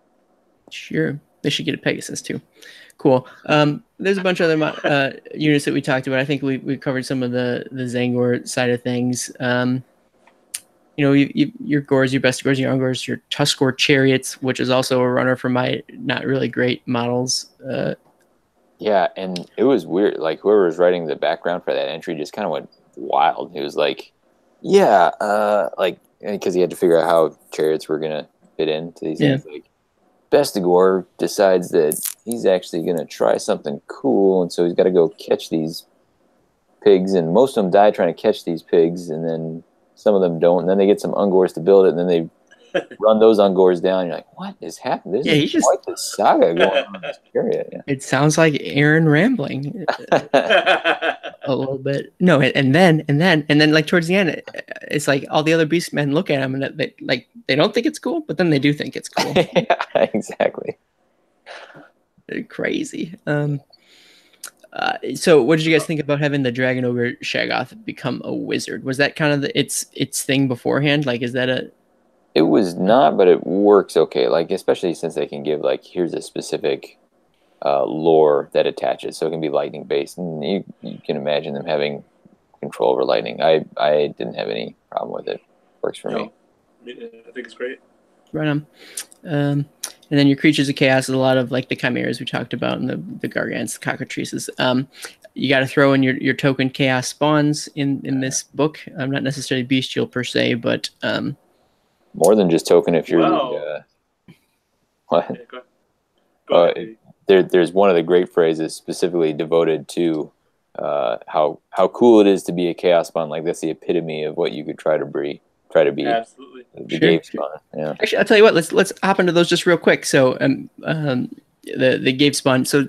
sure, they should get a Pegasus too. Cool. There's a bunch of other units that we talked about. I think we covered some of the Zangor side of things. Your Gores, your best Gores, your Ungors, your Tuskor Chariots, which is also a runner for my not really great models. Yeah, and it was weird. Like whoever was writing the background for that entry just kind of went wild. It was like, like because he had to figure out how chariots were gonna fit into these things. Like Bestigor decides that he's actually gonna try something cool, and so he's got to go catch these pigs, and most of them die trying to catch these pigs, and then some of them don't, and then they get some Ungors to build it, and then they run those Ungors down. And you're like, what is happening? This is quite the saga going on in this chariot. Yeah. It sounds like Aaron rambling a little bit. No, and then like towards the end, it's like all the other Beastmen look at him and they don't think it's cool, but then they do think it's cool. Yeah, exactly. Crazy. So what did you guys think about having the Dragon Ogre Shaggoth become a wizard? Was that kind of its thing beforehand? Like, is that a... It was not, but it works okay. Like, especially since they can give, like, here's a specific lore that attaches. So it can be lightning based. And you can imagine them having control over lightning. I didn't have any problem with it. Works for me. I think it's great. Right on. And then your creatures of chaos is a lot of like the chimeras we talked about and the gargants, the cockatrices. You got to throw in your token chaos spawns in this book. Not necessarily bestial per se, but more than just token. If you're what? Yeah, go ahead. There's one of the great phrases specifically devoted to how cool it is to be a chaos spawn. Like that's the epitome of what you could try to be. Absolutely. The Gave spawn. Yeah. Actually, I'll tell you what. Let's hop into those just real quick. So, the Gave spawn. So,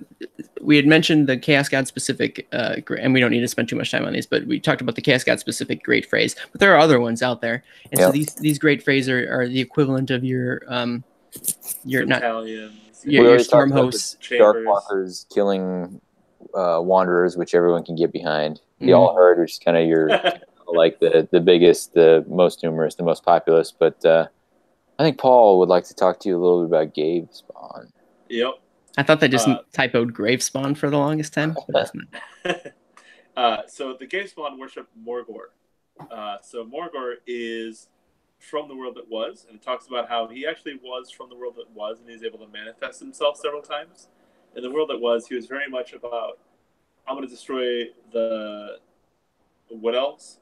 we had mentioned the Chaos God specific, and we don't need to spend too much time on these, but we talked about the Chaos God specific great phrase. But there are other ones out there, and so these great phrases are the equivalent of your storm hosts, Darkwalkers killing wanderers, which everyone can get behind. The All Herd, which is kind of your like the biggest, the most numerous, the most populous, but I think Paul would like to talk to you a little bit about Gabe Spawn. Yep. I thought they just typoed grave spawn for the longest time, but that's not. So the Gabe Spawn worship Morgor. So Morgor is from the world that was, and it talks about how he actually was from the world that was, and he's able to manifest himself several times. In the world that was, he was very much about, I'm going to destroy the wood elves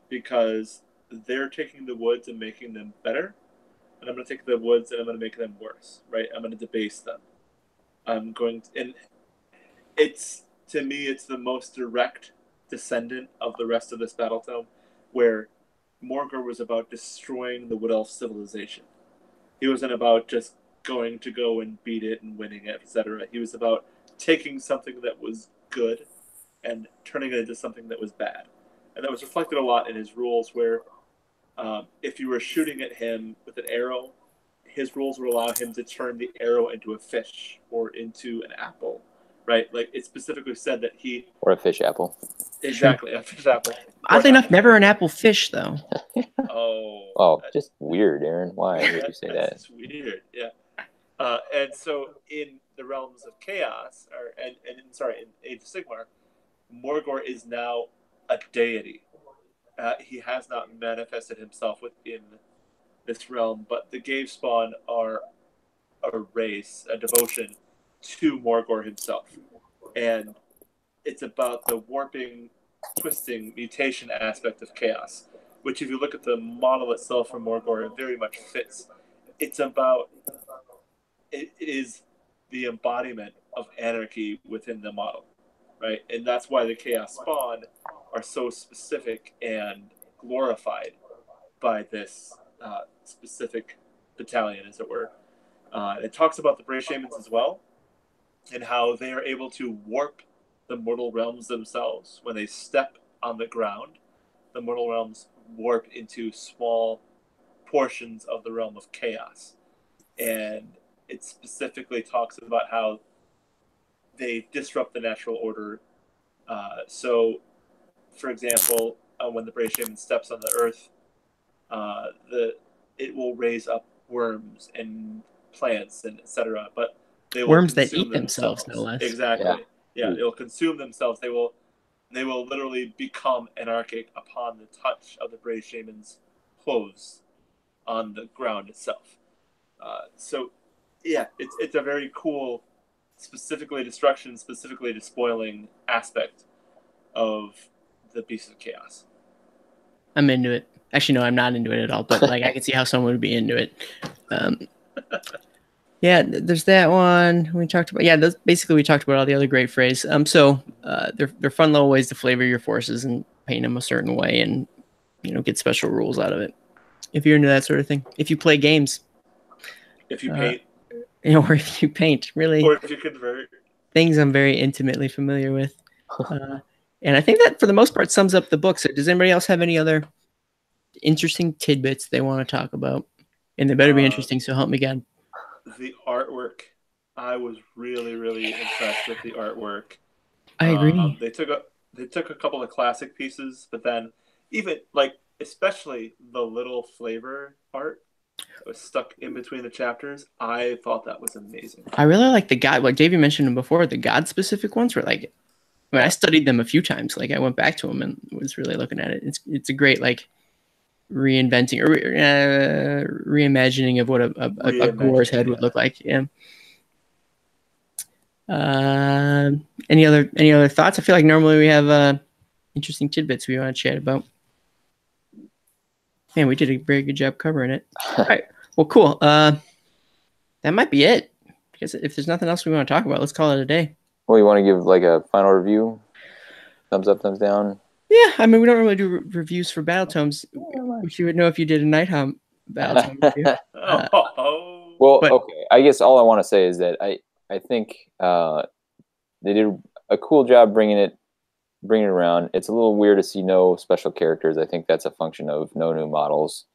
because they're taking the woods and making them better, and I'm going to take the woods and I'm going to make them worse, right? I'm going to debase them. I'm going to, and it's, to me, it's the most direct descendant of the rest of this Battletome, where Morgor was about destroying the Wood Elf civilization. He wasn't about just going to go and beat it and winning it, etc. He was about taking something that was good and turning it into something that was bad. And that was reflected a lot in his rules, where if you were shooting at him with an arrow, his rules would allow him to turn the arrow into a fish or into an apple, right? Like, it specifically said that he... Or a fish apple. Exactly, a fish apple. Oddly enough, never an apple fish, though. Oh, just weird, Aaron. Why would you say that? It's weird, yeah. And so in the realms of chaos, in Age of Sigmar, Morgor is now a deity. He has not manifested himself within this realm, but the Gabe Spawn are a race, a devotion to Morgor himself. And it's about the warping, twisting, mutation aspect of chaos, which, if you look at the model itself from Morgor, it very much fits. It's about, it is the embodiment of anarchy within the model, right? And that's why the Chaos Spawn are so specific and glorified by this specific battalion, as it were. It talks about the Brave Shamans as well, and how they are able to warp the mortal realms themselves. When they step on the ground, the mortal realms warp into small portions of the realm of chaos. And it specifically talks about how they disrupt the natural order. So, for example, when the Brave Shaman steps on the earth, it will raise up worms and plants and etc. But they will worms that eat themselves, no less. Exactly. Yeah, they will consume themselves. They will literally become anarchic upon the touch of the Brave Shaman's hooves on the ground itself. So, yeah, it's a very cool, specifically destruction, specifically despoiling aspect of the Beasts of Chaos. I'm into it. Actually, no, I'm not into it at all. But like, I can see how someone would be into it. Yeah, there's that one we talked about. Yeah, basically we talked about all the other great phrases. So they're fun little ways to flavor your forces and paint them a certain way, and get special rules out of it. If you're into that sort of thing, if you play games, if you paint, or if you paint, really, or if you convert, things I'm very intimately familiar with. And I think that for the most part sums up the book. So does anybody else have any other interesting tidbits they want to talk about? And they better be interesting, so help me God. The artwork. I was really, really impressed with the artwork. I agree. They took a couple of classic pieces, but then even especially the little flavor art that was stuck in between the chapters. I thought that was amazing. I really like the God, like Davey mentioned them before, the God specific ones were like, I studied them a few times. Like, I went back to them and was really looking at it. It's a great reinventing or reimagining of what a Gore's head would look like. Yeah. Any other thoughts? I feel like normally we have interesting tidbits we want to chat about. Man, we did a very good job covering it. All right. Well, cool. That might be it. Because if there's nothing else we want to talk about, let's call it a day. Well, you want to give a final review? Thumbs up, thumbs down? Yeah, I mean, we don't really do reviews for Battletomes. Wish you would know if you did a Nighthawk Battletome review. Okay. I guess all I want to say is that I think they did a cool job bringing it around. It's a little weird to see no special characters. I think that's a function of no new models.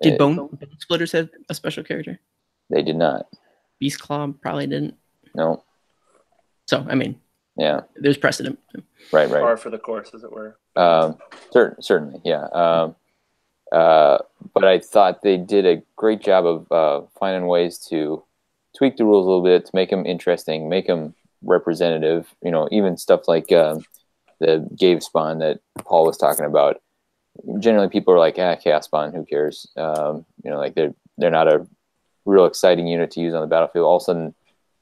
Did Bone Splitters have a special character? They did not. Beast Claw probably didn't. No. So, I mean, yeah, there's precedent. Right. Par for the course, as it were. Certainly, yeah. but I thought they did a great job of finding ways to tweak the rules a little bit to make them interesting, make them representative. Even stuff like the Gave spawn that Paul was talking about. Generally, people are like, Chaos spawn, who cares? Like they're not a real exciting unit to use on the battlefield. All of a sudden,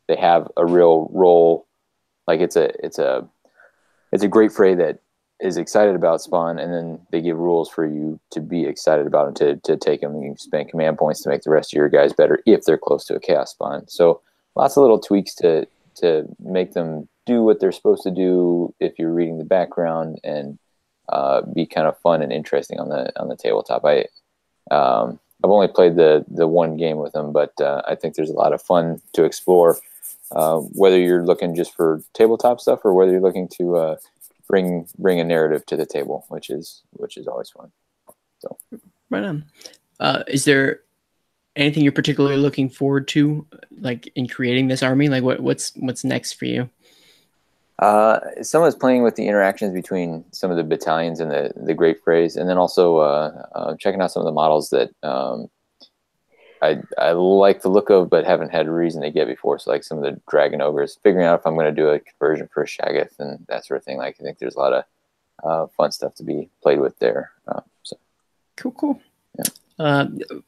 they have a real role. Like it's a great fray that is excited about spawn, and then they give rules for you to be excited about them, to take them. You spend command points to make the rest of your guys better if they're close to a chaos spawn. So lots of little tweaks to make them do what they're supposed to do if you're reading the background, and be kind of fun and interesting on the tabletop. I've only played the one game with them, but I think there's a lot of fun to explore, whether you're looking just for tabletop stuff or whether you're looking to bring a narrative to the table, which is always fun. So right on. Is there anything you're particularly looking forward to, like in creating this army? Like what's next for you? Someone's playing with the interactions between some of the battalions and the Great Frays, and then also checking out some of the models that I like the look of, but haven't had a reason to get before. So like some of the Dragon Ogres, figuring out if I'm going to do a conversion for a Shaggoth and that sort of thing. Like I think there's a lot of fun stuff to be played with there. So cool. Yeah.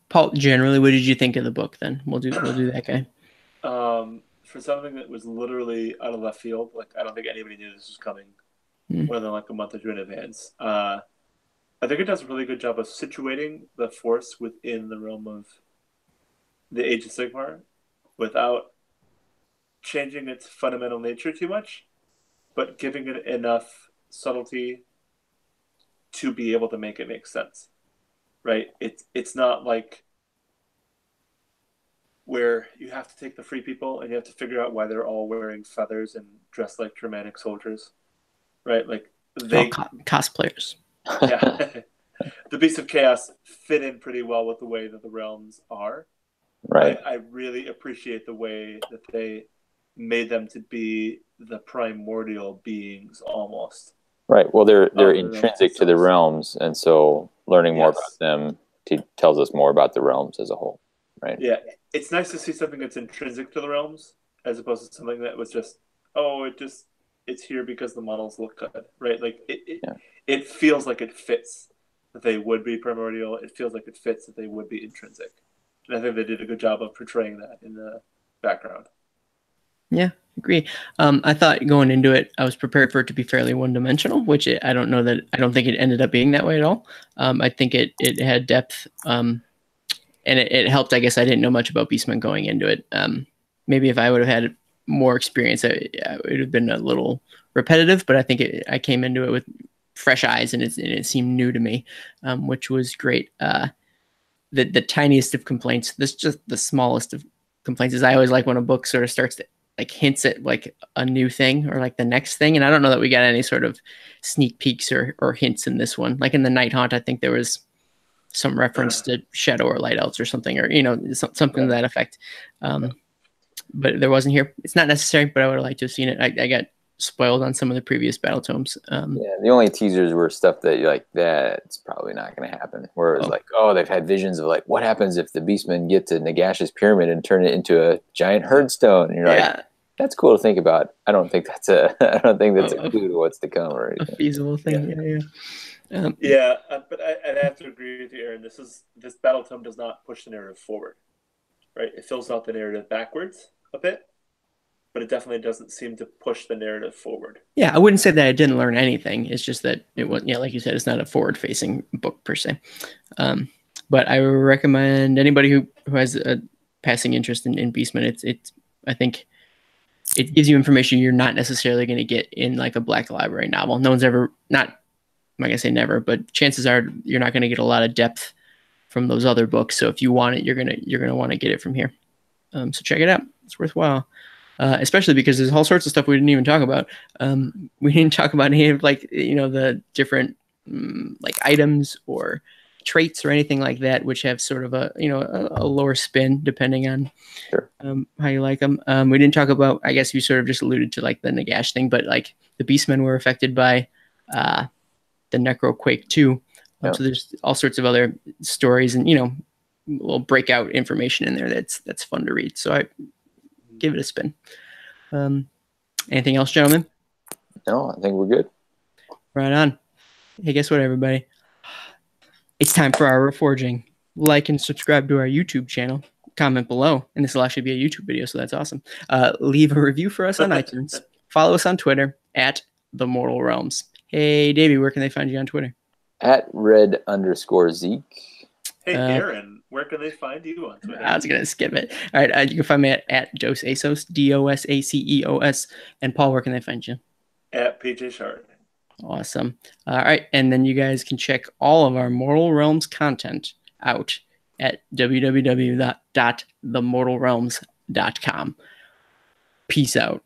Paul, generally, what did you think of the book? Then we'll do that guy. For something that was literally out of left field, like I don't think anybody knew this was coming more than like a month or two in advance. I think it does a really good job of situating the force within the realm of the Age of Sigmar without changing its fundamental nature too much, but giving it enough subtlety to be able to make it make sense. Right? It's not like where you have to take the free people and you have to figure out why they're all wearing feathers and dressed like Germanic soldiers, right? Like they cosplayers. Yeah, the Beasts of Chaos fit in pretty well with the way that the realms are. Right. I really appreciate the way that they made them to be the primordial beings almost. Right. Well, they're intrinsic to the realms, and so learning more about them tells us more about the realms as a whole. Right. Yeah, it's nice to see something that's intrinsic to the realms as opposed to something that was just, it's here because the models look good, right? Like it feels like it fits that they would be primordial. It feels like it fits that they would be intrinsic, and I think they did a good job of portraying that in the background. Yeah, agree. I thought going into it, I was prepared for it to be fairly one-dimensional, which I don't think it ended up being that way at all. I think it had depth. And it helped. I guess I didn't know much about Beastmen going into it. Maybe if I would have had more experience, it would have been a little repetitive. But I think I came into it with fresh eyes, and it seemed new to me, which was great. The tiniest of complaints, just the smallest of complaints, is I always like when a book sort of starts to like hints at like a new thing or like the next thing. And I don't know that we got any sort of sneak peeks or hints in this one. Like in the Night Haunt, I think there was some reference to Shadow or Light Elves or something, or something to that effect. But there wasn't here. It's not necessary, but I would have liked to have seen it. I got spoiled on some of the previous Battletomes. The only teasers were stuff that you're like, that's probably not going to happen. Where it was like, they've had visions of like, what happens if the Beastmen get to Nagash's pyramid and turn it into a giant herdstone? And you're like, that's cool to think about. I don't think that's a clue to what's to come or anything. A feasible thing. But I'd have to agree with you, Aaron. This Battletome does not push the narrative forward, right? It fills out the narrative backwards a bit, but it definitely doesn't seem to push the narrative forward. Yeah, I wouldn't say that I didn't learn anything. It's just that it was, like you said, it's not a forward-facing book per se. But I recommend anybody who has a passing interest in Beastmen. I think it gives you information you're not necessarily going to get in like a Black Library novel. No one's ever not. I'm not gonna say never, but chances are you're not gonna get a lot of depth from those other books. So if you want it, you're gonna want to get it from here. So check it out; it's worthwhile, especially because there's all sorts of stuff we didn't even talk about. We didn't talk about any of the different like items or traits or anything like that, which have sort of a lower spin depending on how you like them. We didn't talk about. I guess you sort of just alluded to like the Nagash thing, but like the Beastmen were affected by the Necroquake 2, So there's all sorts of other stories and, little breakout information in there that's fun to read. So I give it a spin. Anything else, gentlemen? No, I think we're good. Right on. Hey, guess what, everybody? It's time for our reforging. Like and subscribe to our YouTube channel. Comment below, and this will actually be a YouTube video, so that's awesome. Leave a review for us on iTunes. Follow us on Twitter at The Mortal Realms. Hey, Davey, where can they find you on Twitter? At red_Zeke. Hey, Aaron, where can they find you on Twitter? I was going to skip it. All right, you can find me at Dosaceos, DOSACEOS. And Paul, where can they find you? At PJ Shard. Awesome. All right, and then you guys can check all of our Mortal Realms content out at www.themortalrealms.com. Peace out.